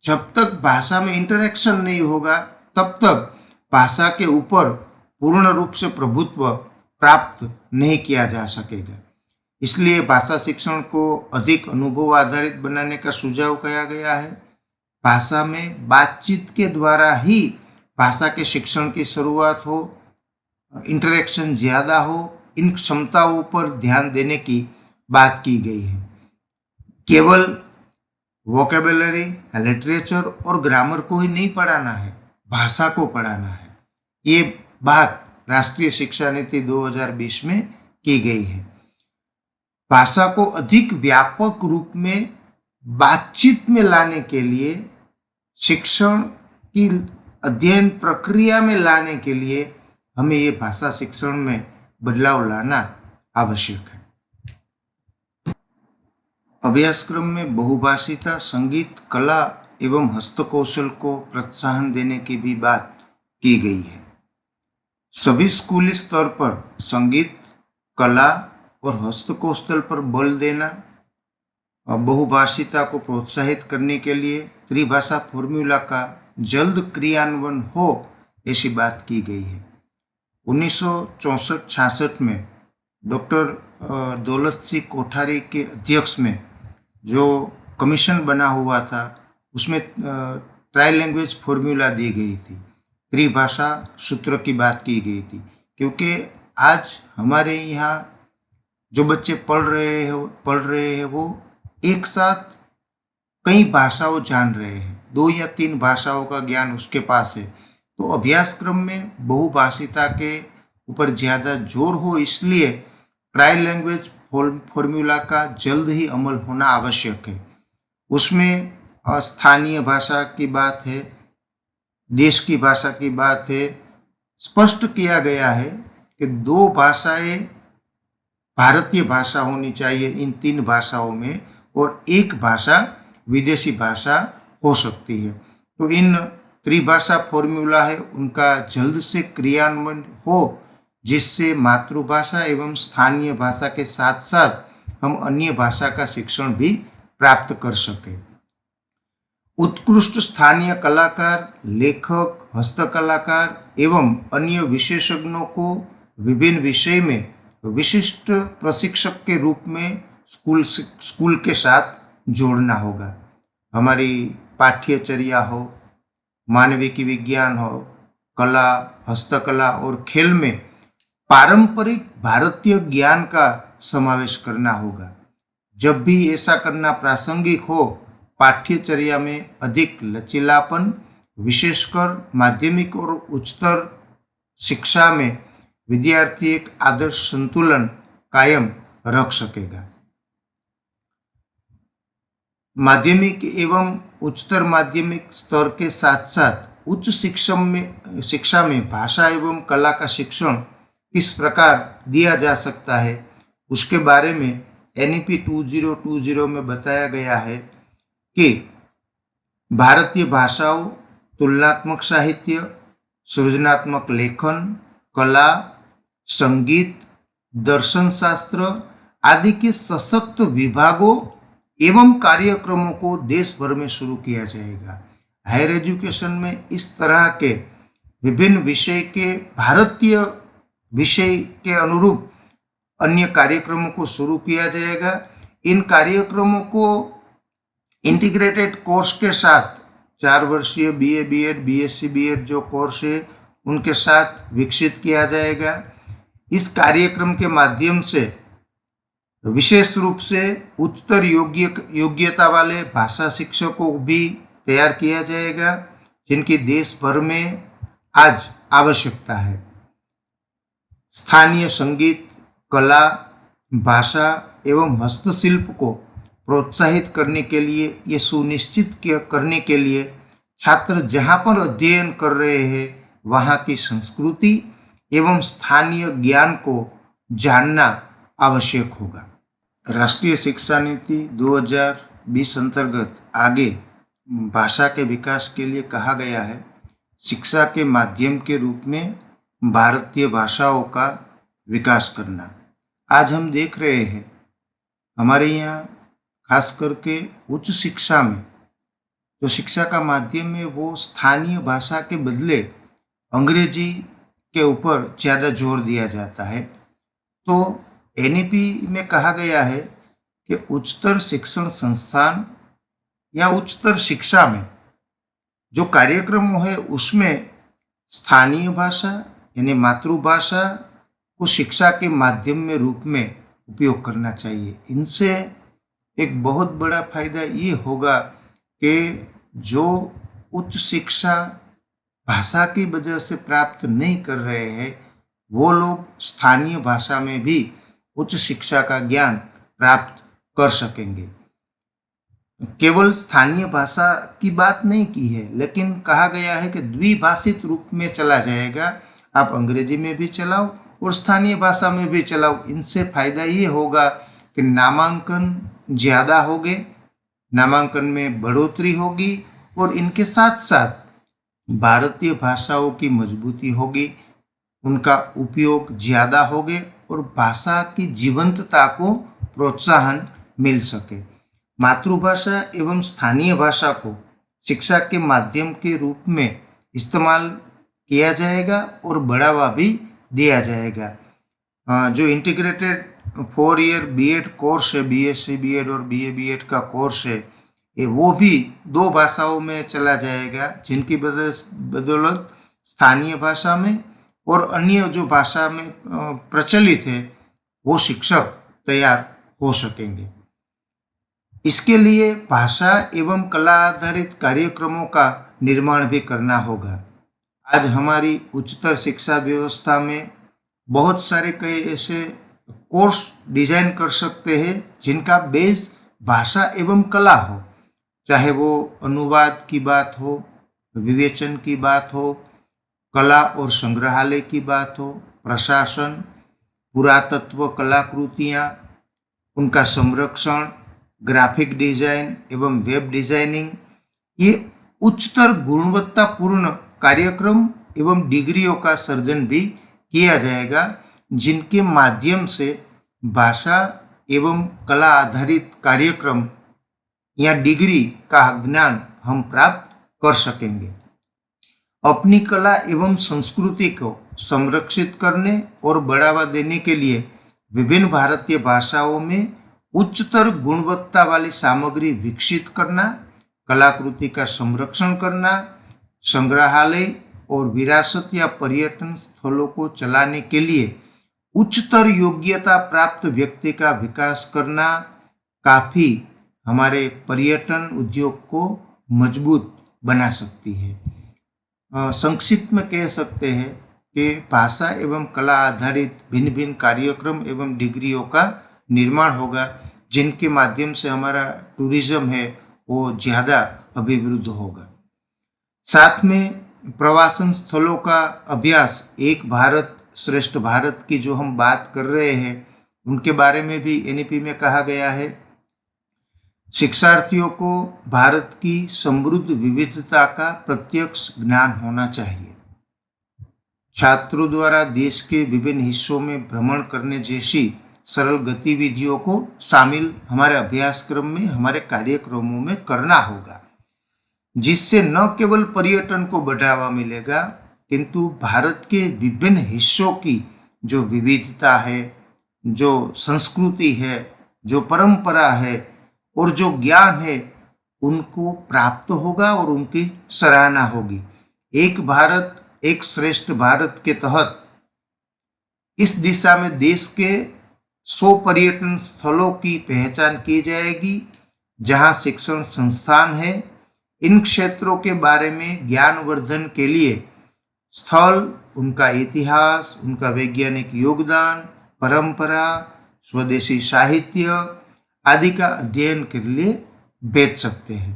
S4: जब तक भाषा में इंटरेक्शन नहीं होगा तब तक भाषा के ऊपर पूर्ण रूप से प्रभुत्व प्राप्त नहीं किया जा सकेगा। इसलिए भाषा शिक्षण को अधिक अनुभव आधारित बनाने का सुझाव किया गया है। भाषा में बातचीत के द्वारा ही भाषा के शिक्षण की शुरुआत हो, इंटरेक्शन ज़्यादा हो, इन क्षमताओं पर ध्यान देने की बात की गई है। केवल वोकेबुलरी, लिटरेचर और ग्रामर को ही नहीं पढ़ाना है, भाषा को पढ़ाना है। ये बात राष्ट्रीय शिक्षा नीति 2020 में की गई है। भाषा को अधिक व्यापक रूप में बातचीत में लाने के लिए, शिक्षण की अध्ययन प्रक्रिया में लाने के लिए हमें ये भाषा शिक्षण में बदलाव लाना आवश्यक है। अभ्यासक्रम में बहुभाषिता, संगीत, कला एवं हस्तकौशल को प्रोत्साहन देने की भी बात की गई है। सभी स्कूली स्तर पर संगीत, कला और हस्तकौशल पर बल देना और बहुभाषिता को प्रोत्साहित करने के लिए त्रिभाषा फॉर्मूला का जल्द क्रियान्वयन हो, ऐसी बात की गई है। 1964-66 में डॉक्टर दौलत सिंह कोठारी के अध्यक्ष में जो कमीशन बना हुआ था, उसमें ट्राई लैंग्वेज फॉर्मूला दी गई थी, त्रिभाषा सूत्र की बात की गई थी। क्योंकि आज हमारे यहाँ जो बच्चे पढ़ रहे हैं वो एक साथ कई भाषाओं जान रहे हैं, 2 या 3 भाषाओं का ज्ञान उसके पास है। तो अभ्यासक्रम में बहुभाषिता के ऊपर ज़्यादा जोर हो, इसलिए ट्राई लैंग्वेज फॉर्मूला का जल्द ही अमल होना आवश्यक है। उसमें स्थानीय भाषा की बात है, देश की भाषा की बात है। स्पष्ट किया गया है कि 2 भाषाएं भारतीय भाषा होनी चाहिए इन 3 भाषाओं में, और 1 भाषा विदेशी भाषा हो सकती है। तो इन त्रिभाषा फॉर्मूला है उनका जल्द से क्रियान्वयन हो, जिससे मातृभाषा एवं स्थानीय भाषा के साथ साथ हम अन्य भाषा का शिक्षण भी प्राप्त कर सकें। उत्कृष्ट स्थानीय कलाकार, लेखक, हस्तकलाकार एवं अन्य विशेषज्ञों को विभिन्न विषय में विशिष्ट प्रशिक्षक के रूप में स्कूल के साथ जोड़ना होगा। हमारी पाठ्यचर्या हो, मानविकी विज्ञान हो, कला, हस्तकला और खेल में पारंपरिक भारतीय ज्ञान का समावेश करना होगा। जब भी ऐसा करना प्रासंगिक हो, पाठ्यचर्या में अधिक लचीलापन, विशेषकर माध्यमिक और उच्चतर शिक्षा में विद्यार्थी एक आदर्श संतुलन कायम रख सकेगा। माध्यमिक एवं उच्चतर माध्यमिक स्तर के साथ साथ उच्च शिक्षा में भाषा एवं कला का शिक्षण किस प्रकार दिया जा सकता है, उसके बारे में NEP 2020 में बताया गया है कि भारतीय भाषाओं, तुलनात्मक साहित्य, सृजनात्मक लेखन, कला, संगीत, दर्शन शास्त्र आदि के सशक्त विभागों एवं कार्यक्रमों को देश भर में शुरू किया जाएगा। हायर एजुकेशन में इस तरह के विभिन्न विषय के भारतीय विषय के अनुरूप अन्य कार्यक्रमों को शुरू किया जाएगा। इन कार्यक्रमों को इंटीग्रेटेड कोर्स के साथ 4 वर्षीय BA BEd BSc BEd जो कोर्स है उनके साथ विकसित किया जाएगा। इस कार्यक्रम के माध्यम से विशेष रूप से उच्चतर योग्यता वाले भाषा शिक्षकों को भी तैयार किया जाएगा, जिनकी देश भर में आज आवश्यकता है। स्थानीय संगीत, कला, भाषा एवं हस्तशिल्प को प्रोत्साहित करने के लिए, ये सुनिश्चित करने के लिए छात्र जहाँ पर अध्ययन कर रहे हैं वहाँ की संस्कृति एवं स्थानीय ज्ञान को जानना आवश्यक होगा। राष्ट्रीय शिक्षा नीति 2020 अंतर्गत आगे भाषा के विकास के लिए कहा गया है, शिक्षा के माध्यम के रूप में भारतीय भाषाओं का विकास करना। आज हम देख रहे हैं हमारे यहाँ खास करके उच्च शिक्षा में जो शिक्षा का माध्यम है वो स्थानीय भाषा के बदले अंग्रेजी के ऊपर ज़्यादा जोर दिया जाता है। तो NEP में कहा गया है कि उच्चतर शिक्षण संस्थान या उच्चतर शिक्षा में जो कार्यक्रम है उसमें स्थानीय भाषा यानी मातृभाषा को शिक्षा के माध्यम में रूप में उपयोग करना चाहिए। इनसे एक बहुत बड़ा फायदा ये होगा कि जो उच्च शिक्षा भाषा की वजह से प्राप्त नहीं कर रहे हैं वो लोग स्थानीय भाषा में भी उच्च शिक्षा का ज्ञान प्राप्त कर सकेंगे। केवल स्थानीय भाषा की बात नहीं की है, लेकिन कहा गया है कि द्विभाषित रूप में चला जाएगा। आप अंग्रेजी में भी चलाओ और स्थानीय भाषा में भी चलाओ। इनसे फायदा ये होगा कि नामांकन ज़्यादा होंगे, नामांकन में बढ़ोतरी होगी और इनके साथ साथ भारतीय भाषाओं की मजबूती होगी, उनका उपयोग ज़्यादा होगे और भाषा की जीवंतता को प्रोत्साहन मिल सके। मातृभाषा एवं स्थानीय भाषा को शिक्षा के माध्यम के रूप में इस्तेमाल किया जाएगा और बढ़ावा भी दिया जाएगा। जो इंटीग्रेटेड 4 ईयर बीएड कोर्स है, बीएससी बीएड और बीए बीएड का कोर्स है, वो भी 2 भाषाओं में चला जाएगा, जिनकी बदौलत स्थानीय भाषा में और अन्य जो भाषा में प्रचलित है वो शिक्षक तैयार हो सकेंगे। इसके लिए भाषा एवं कला आधारित कार्यक्रमों का निर्माण भी करना होगा। आज हमारी उच्चतर शिक्षा व्यवस्था में बहुत सारे कई ऐसे कोर्स डिजाइन कर सकते हैं जिनका बेस भाषा एवं कला हो, चाहे वो अनुवाद की बात हो, विवेचन की बात हो, कला और संग्रहालय की बात हो, प्रशासन, पुरातत्व कलाकृतियाँ, उनका संरक्षण, ग्राफिक डिजाइन एवं वेब डिजाइनिंग, ये उच्चतर गुणवत्तापूर्ण कार्यक्रम एवं डिग्रियों का सर्जन भी किया जाएगा, जिनके माध्यम से भाषा एवं कला आधारित कार्यक्रम या डिग्री का ज्ञान हम प्राप्त कर सकेंगे। अपनी कला एवं संस्कृति को संरक्षित करने और बढ़ावा देने के लिए विभिन्न भारतीय भाषाओं में उच्चतर गुणवत्ता वाली सामग्री विकसित करना, कलाकृति का संरक्षण करना, संग्रहालय और विरासत या पर्यटन स्थलों को चलाने के लिए उच्चतर योग्यता प्राप्त व्यक्ति का विकास करना काफ़ी हमारे पर्यटन उद्योग को मजबूत बना सकती है। संक्षिप्त में कह सकते हैं कि भाषा एवं कला आधारित भिन्न भिन्न कार्यक्रम एवं डिग्रियों का निर्माण होगा, जिनके माध्यम से हमारा टूरिज्म है वो ज़्यादा अभिवृद्ध होगा। साथ में प्रवासन स्थलों का अभ्यास, एक भारत श्रेष्ठ भारत की जो हम बात कर रहे हैं उनके बारे में भी एनईपी में कहा गया है। शिक्षार्थियों को भारत की समृद्ध विविधता का प्रत्यक्ष ज्ञान होना चाहिए। छात्रों द्वारा देश के विभिन्न हिस्सों में भ्रमण करने जैसी सरल गतिविधियों को शामिल हमारे अभ्यासक्रम में, हमारे कार्यक्रमों में करना होगा, जिससे न केवल पर्यटन को बढ़ावा मिलेगा किंतु भारत के विभिन्न हिस्सों की जो विविधता है, जो संस्कृति है, जो परंपरा है और जो ज्ञान है उनको प्राप्त होगा और उनकी सराहना होगी। एक भारत एक श्रेष्ठ भारत के तहत इस दिशा में देश के 100 पर्यटन स्थलों की पहचान की जाएगी, जहां शिक्षण संस्थान है। इन क्षेत्रों के बारे में ज्ञानवर्धन के लिए स्थल, उनका इतिहास, उनका वैज्ञानिक योगदान, परंपरा, स्वदेशी साहित्य आदि का अध्ययन के लिए बेच सकते हैं।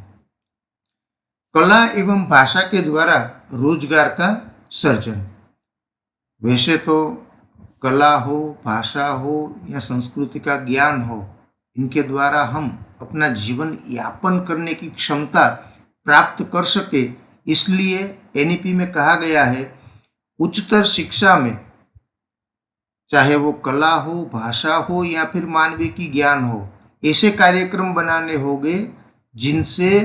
S4: कला एवं भाषा के द्वारा रोजगार का सर्जन। वैसे तो कला हो, भाषा हो या संस्कृति का ज्ञान हो, इनके द्वारा हम अपना जीवन यापन करने की क्षमता प्राप्त कर सके, इसलिए एनईपी में कहा गया है उच्चतर शिक्षा में चाहे वो कला हो, भाषा हो या फिर मानवीय की ज्ञान हो, ऐसे कार्यक्रम बनाने होंगे जिनसे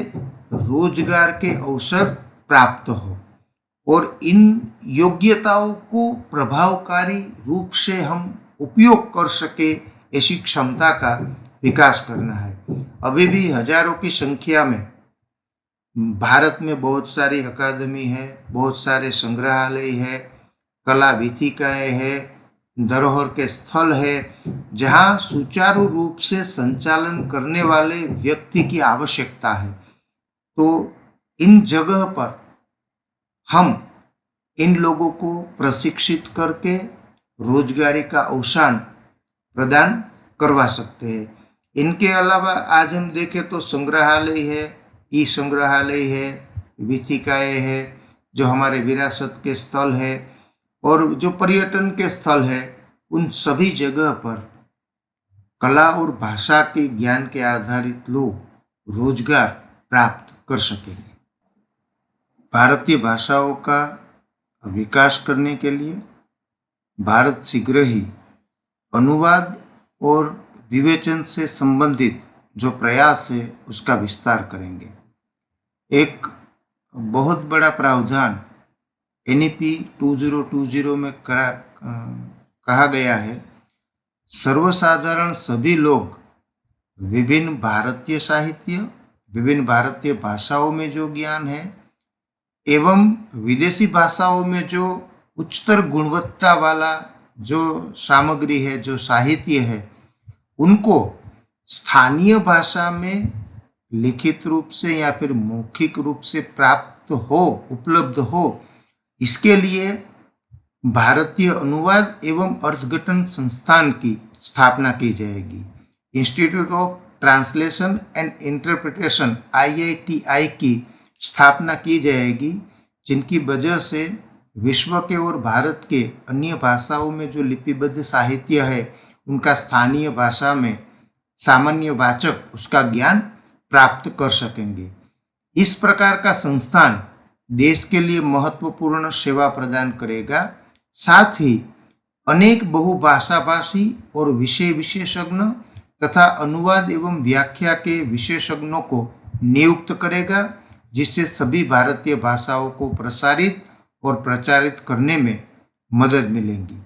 S4: रोजगार के अवसर प्राप्त हो और इन योग्यताओं को प्रभावकारी रूप से हम उपयोग कर सके, ऐसी क्षमता का विकास करना है। अभी भी हजारों की संख्या में भारत में बहुत सारी अकादमी है, बहुत सारे संग्रहालय है, कला वीथिकाएँ है, धरोहर के स्थल है, जहाँ सुचारू रूप से संचालन करने वाले व्यक्ति की आवश्यकता है। तो इन जगह पर हम इन लोगों को प्रशिक्षित करके रोजगारी का अवसर प्रदान करवा सकते हैं। इनके अलावा आज हम देखें तो संग्रहालय है, ई संग्रहालय है, वीथिकाएँ है, जो हमारे विरासत के स्थल है और जो पर्यटन के स्थल है, उन सभी जगह पर कला और भाषा के ज्ञान के आधारित लोग रोजगार प्राप्त कर सकेंगे। भारतीय भाषाओं का विकास करने के लिए भारत शीघ्र ही अनुवाद और विवेचन से संबंधित जो प्रयास है उसका विस्तार करेंगे। एक बहुत बड़ा प्रावधान NEP 2020 में कहा गया है, सर्वसाधारण सभी लोग विभिन्न भारतीय साहित्य, विभिन्न भारतीय भाषाओं में जो ज्ञान है एवं विदेशी भाषाओं में जो उच्चतर गुणवत्ता वाला जो सामग्री है, जो साहित्य है, उनको स्थानीय भाषा में लिखित रूप से या फिर मौखिक रूप से प्राप्त हो, उपलब्ध हो, इसके लिए भारतीय अनुवाद एवं अर्थघटन संस्थान की स्थापना की जाएगी। Institute of translation and interpretation IITI की स्थापना की जाएगी, जिनकी वजह से विश्व के और भारत के अन्य भाषाओं में जो लिपिबद्ध साहित्य है उनका स्थानीय भाषा में सामान्य वाचक उसका ज्ञान प्राप्त कर सकेंगे। इस प्रकार का संस्थान देश के लिए महत्वपूर्ण सेवा प्रदान करेगा। साथ ही अनेक बहुभाषा भाषी और विषय विशेषज्ञ तथा अनुवाद एवं व्याख्या के विशेषज्ञों को नियुक्त करेगा, जिससे सभी भारतीय भाषाओं को प्रसारित और प्रचारित करने में मदद मिलेगी।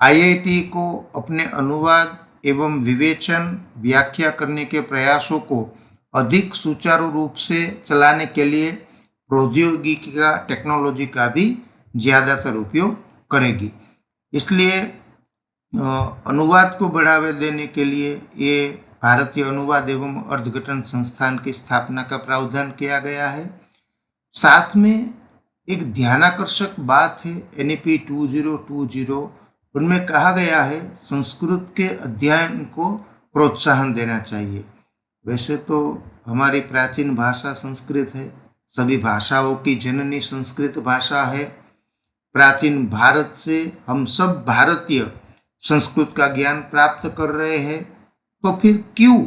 S4: IIT को अपने अनुवाद एवं विवेचन व्याख्या करने के प्रयासों को अधिक सुचारू रूप से चलाने के लिए प्रौद्योगिकी का, टेक्नोलॉजी का भी ज़्यादातर उपयोग करेगी। इसलिए अनुवाद को बढ़ावा देने के लिए ये भारतीय अनुवाद एवं अर्थघटन संस्थान की स्थापना का प्रावधान किया गया है। साथ में एक ध्यानाकर्षक बात है NEP 2020, उनमें कहा गया है संस्कृत के अध्ययन को प्रोत्साहन देना चाहिए। वैसे तो हमारी प्राचीन भाषा संस्कृत है, सभी भाषाओं की जननी संस्कृत भाषा है। प्राचीन भारत से हम सब भारतीय संस्कृत का ज्ञान प्राप्त कर रहे हैं, तो फिर क्यों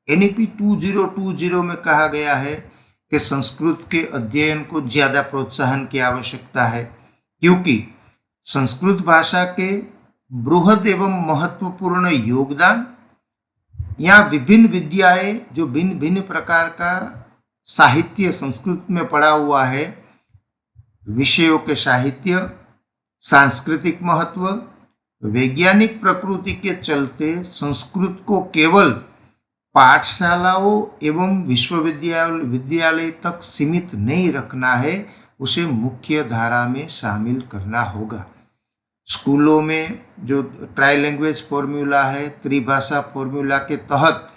S4: NEP 2020 में कहा गया है कि संस्कृत के अध्ययन को ज़्यादा प्रोत्साहन की आवश्यकता है? क्योंकि संस्कृत भाषा के बृहद एवं महत्वपूर्ण योगदान या विभिन्न विद्याएं जो भिन्न भिन्न प्रकार का साहित्य संस्कृत में पड़ा हुआ है, विषयों के साहित्य, सांस्कृतिक महत्व, वैज्ञानिक प्रकृति के चलते संस्कृत को केवल पाठशालाओं एवं विद्यालय तक सीमित नहीं रखना है, उसे मुख्य धारा में शामिल करना होगा। स्कूलों में जो ट्राई लैंग्वेज फॉर्मूला है, त्रिभाषा फॉर्मूला के तहत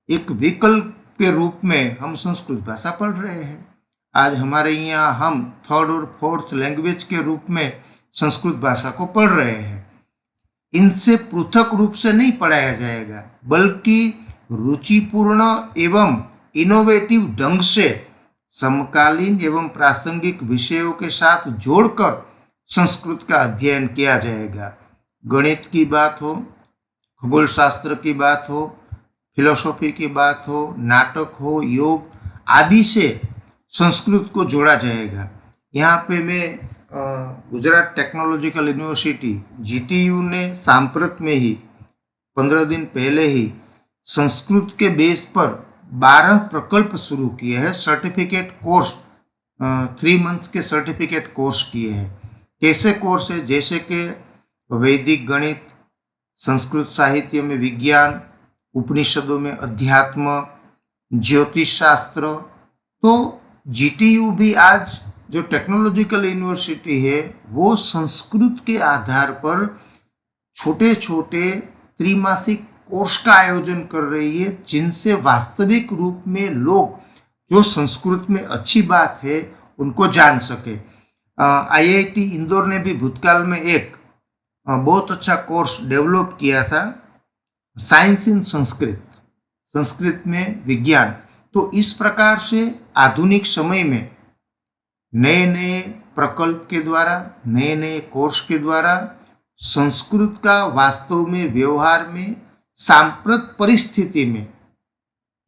S4: एक विकल्प के रूप में हम संस्कृत भाषा पढ़ रहे हैं। आज हमारे यहाँ हम थर्ड और फोर्थ लैंग्वेज के रूप में संस्कृत भाषा को पढ़ रहे हैं। इनसे पृथक रूप से नहीं पढ़ाया जाएगा, बल्कि रुचिपूर्ण एवं इनोवेटिव ढंग से समकालीन एवं प्रासंगिक विषयों के साथ जोड़कर संस्कृत का अध्ययन किया जाएगा। गणित की बात हो, खगोल शास्त्र की बात हो, फिलोसॉफी की बात हो, नाटक हो, योग आदि से संस्कृत को जोड़ा जाएगा। यहाँ पे मैं गुजरात टेक्नोलॉजिकल यूनिवर्सिटी GTU ने सांप्रत में ही 15 दिन पहले ही संस्कृत के बेस पर 12 प्रकल्प शुरू किए हैं। सर्टिफिकेट कोर्स 3 मंथ्स के सर्टिफिकेट कोर्स किए हैं। कैसे कोर्स है? जैसे कि वैदिक गणित, संस्कृत साहित्य में विज्ञान, उपनिषदों में अध्यात्म, ज्योतिष शास्त्र। तो GTU भी आज जो टेक्नोलॉजिकल यूनिवर्सिटी है वो संस्कृत के आधार पर छोटे छोटे त्रिमासिक कोर्स का आयोजन कर रही है, जिनसे वास्तविक रूप में लोग जो संस्कृत में अच्छी बात है उनको जान सके। IIT इंदौर ने भी भूतकाल में एक बहुत अच्छा कोर्स डेवलप किया था, साइंस इन संस्कृत, संस्कृत में विज्ञान। तो इस प्रकार से आधुनिक समय में नए नए प्रकल्प के द्वारा, नए नए कोर्स के द्वारा संस्कृत का वास्तव में व्यवहार में सांप्रत परिस्थिति में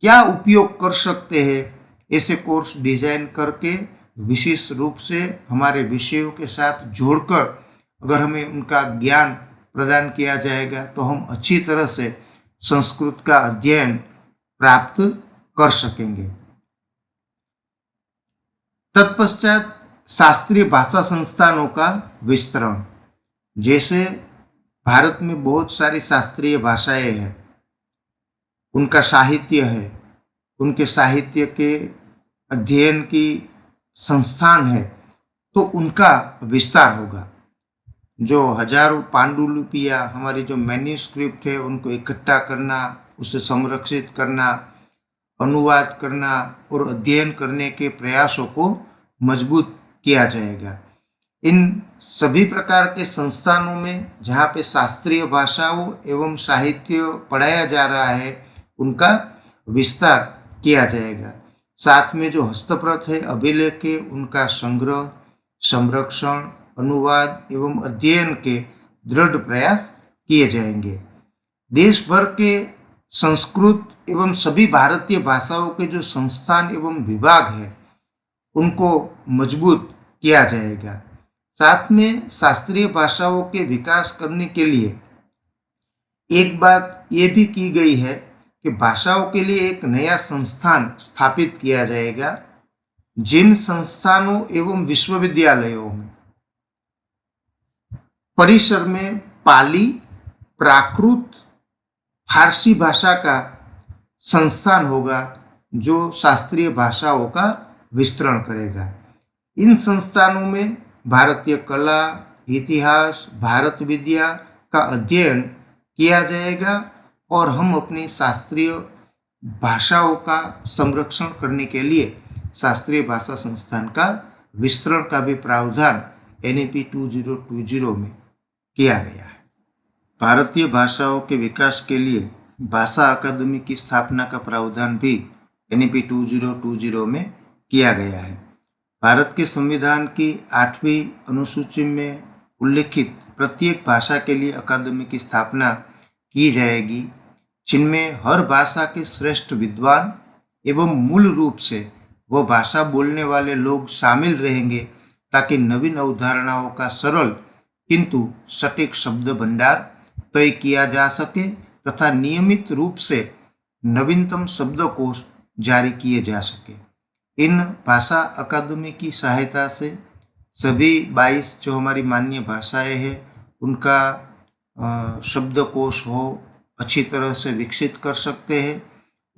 S4: क्या उपयोग कर सकते हैं, ऐसे कोर्स डिजाइन करके विशेष रूप से हमारे विषयों के साथ जोड़कर अगर हमें उनका ज्ञान प्रदान किया जाएगा तो हम अच्छी तरह से संस्कृत का अध्ययन प्राप्त कर सकेंगे। तत्पश्चात शास्त्रीय भाषा संस्थानों का विस्तरण। जैसे भारत में बहुत सारी शास्त्रीय भाषाएं हैं, उनका साहित्य है, उनके साहित्य के अध्ययन की संस्थान है, तो उनका विस्तार होगा। जो हजारों पांडुलिपियां हमारी जो मैन्युस्क्रिप्ट है उनको इकट्ठा करना, उसे संरक्षित करना, अनुवाद करना और अध्ययन करने के प्रयासों को मजबूत किया जाएगा। इन सभी प्रकार के संस्थानों में जहाँ पे शास्त्रीय भाषाओं एवं साहित्य पढ़ाया जा रहा है उनका विस्तार किया जाएगा। साथ में जो हस्तप्रत है, अभिलेख है, उनका संग्रह, संरक्षण, अनुवाद एवं अध्ययन के दृढ़ प्रयास किए जाएंगे। देश भर के संस्कृत एवं सभी भारतीय भाषाओं के जो संस्थान एवं विभाग है उनको मजबूत किया जाएगा। साथ में शास्त्रीय भाषाओं के विकास करने के लिए एक बात ये भी की गई है कि भाषाओं के लिए एक नया संस्थान स्थापित किया जाएगा, जिन संस्थानों एवं विश्वविद्यालयों में परिसर में पाली, प्राकृत, फारसी भाषा का संस्थान होगा जो शास्त्रीय भाषाओं का विस्तरण करेगा। इन संस्थानों में भारतीय कला, इतिहास, भारत विद्या का अध्ययन किया जाएगा और हम अपनी शास्त्रीय भाषाओं का संरक्षण करने के लिए शास्त्रीय भाषा संस्थान का विस्तरण का भी प्रावधान NEP 2020 में किया गया है। भारतीय भाषाओं के विकास के लिए भाषा अकादमी की स्थापना का प्रावधान भी NEP 2020 में किया गया है। भारत के संविधान की 8वीं अनुसूची में उल्लिखित प्रत्येक भाषा के लिए अकादमी की स्थापना की जाएगी, जिनमें हर भाषा के श्रेष्ठ विद्वान एवं मूल रूप से वह भाषा बोलने वाले लोग शामिल रहेंगे, ताकि नवीन अवधारणाओं का सरल किंतु सटीक शब्द भंडार तय किया जा सके तथा नियमित रूप से नवीनतम शब्दकोश जारी किए जा सके। इन भाषा अकादमी की सहायता से सभी 22 जो हमारी मान्य भाषाएं हैं उनका शब्दकोश हो अच्छी तरह से विकसित कर सकते हैं।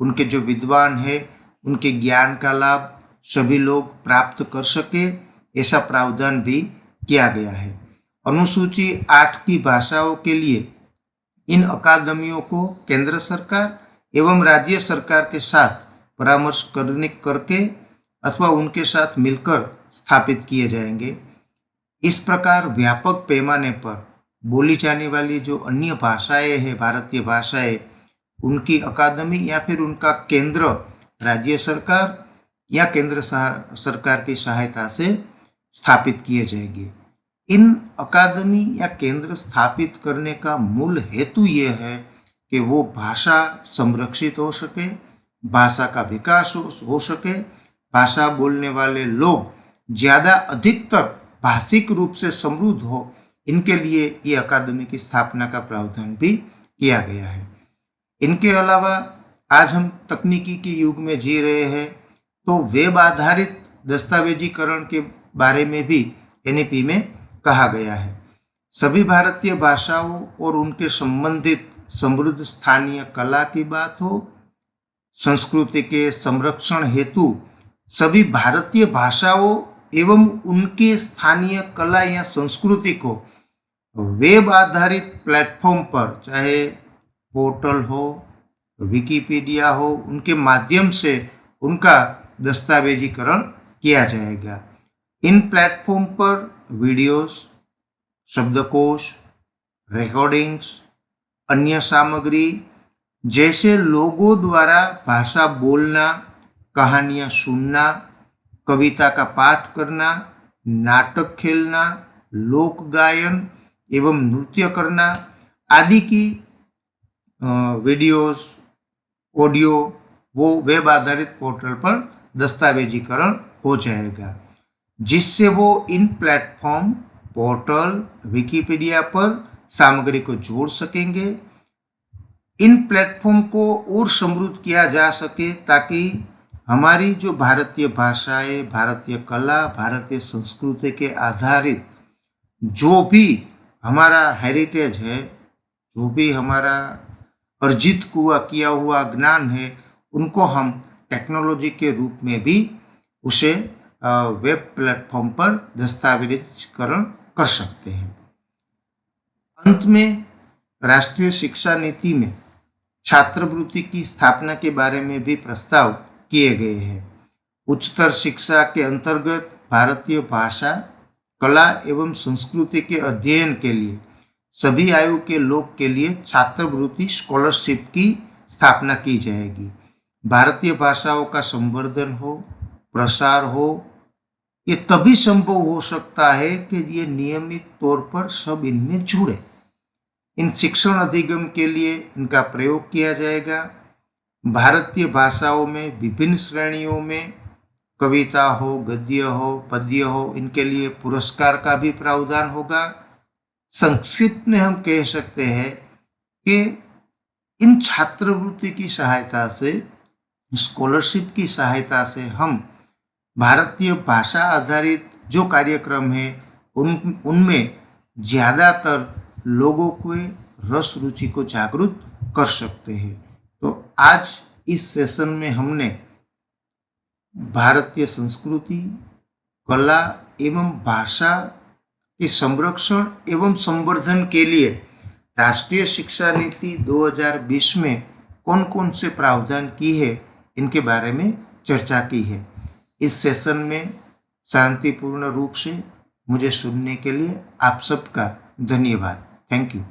S4: उनके जो विद्वान हैं उनके ज्ञान का लाभ सभी लोग प्राप्त कर सके, ऐसा प्रावधान भी किया गया है। अनुसूची 8 की भाषाओं के लिए इन अकादमियों को केंद्र सरकार एवं राज्य सरकार के साथ परामर्श करके अथवा उनके साथ मिलकर स्थापित किए जाएंगे। इस प्रकार व्यापक पैमाने पर बोली जाने वाली जो अन्य भाषाएं हैं, भारतीय भाषाएं, उनकी अकादमी या फिर उनका केंद्र राज्य सरकार या केंद्र सरकार की सहायता से स्थापित किए जाएंगे। इन अकादमी या केंद्र स्थापित करने का मूल हेतु ये है कि वो भाषा संरक्षित हो सके, भाषा का विकास हो सके, भाषा बोलने वाले लोग ज़्यादा अधिकतर भाषिक रूप से समृद्ध हो, इनके लिए ये अकादमी की स्थापना का प्रावधान भी किया गया है। इनके अलावा आज हम तकनीकी के युग में जी रहे हैं, तो वेब आधारित दस्तावेजीकरण के बारे में भी NEP में कहा गया है। सभी भारतीय भाषाओं और उनके संबंधित समृद्ध स्थानीय कला की बात हो, संस्कृति के संरक्षण हेतु सभी भारतीय भाषाओं एवं उनके स्थानीय कला या संस्कृति को वेब आधारित प्लेटफॉर्म पर, चाहे पोर्टल हो, विकिपीडिया हो, उनके माध्यम से उनका दस्तावेजीकरण किया जाएगा। इन प्लेटफॉर्म पर वीडियोस, शब्दकोश, रिकॉर्डिंग्स, अन्य सामग्री जैसे लोगों द्वारा भाषा बोलना, कहानियाँ सुनना, कविता का पाठ करना, नाटक खेलना, लोक गायन एवं नृत्य करना आदि की वीडियोस, ऑडियो वो वेब आधारित पोर्टल पर दस्तावेजीकरण हो जाएगा, जिससे वो इन प्लेटफॉर्म, पोर्टल, विकिपीडिया पर सामग्री को जोड़ सकेंगे। इन प्लेटफॉर्म को और समृद्ध किया जा सके ताकि हमारी जो भारतीय भाषाएं, भारतीय कला, भारतीय संस्कृति के आधारित जो भी हमारा हेरिटेज है, जो भी हमारा अर्जित किया हुआ ज्ञान है, उनको हम टेक्नोलॉजी के रूप में भी उसे वेब प्लेटफॉर्म पर दस्तावेजीकरण कर सकते हैं। अंत में राष्ट्रीय शिक्षा नीति में छात्रवृत्ति की स्थापना के बारे में भी प्रस्ताव किए गए हैं। उच्चतर शिक्षा के अंतर्गत भारतीय भाषा, कला एवं संस्कृति के अध्ययन के लिए सभी आयु के लोग के लिए छात्रवृत्ति स्कॉलरशिप की स्थापना की जाएगी। भारतीय भाषाओं का संवर्धन हो, प्रसार हो, ये तभी संभव हो सकता है कि ये नियमित तौर पर सब इनमें जुड़े। इन शिक्षण अधिगम के लिए इनका प्रयोग किया जाएगा। भारतीय भाषाओं में विभिन्न श्रेणियों में कविता हो, गद्य हो, पद्य हो, इनके लिए पुरस्कार का भी प्रावधान होगा। संक्षिप्त में हम कह सकते हैं कि इन छात्रवृत्ति की सहायता से, स्कॉलरशिप की सहायता से हम भारतीय भाषा आधारित जो कार्यक्रम है उनमें ज़्यादातर लोगों के रस रुचि को जागरूक कर सकते हैं। तो आज इस सेशन में हमने भारतीय संस्कृति, कला एवं भाषा के संरक्षण एवं संवर्धन के लिए राष्ट्रीय शिक्षा नीति 2020 में कौन कौन से प्रावधान की है, इनके बारे में चर्चा की है। इस सेशन में शांतिपूर्ण रूप से मुझे सुनने के लिए आप सबका धन्यवाद। Thank you.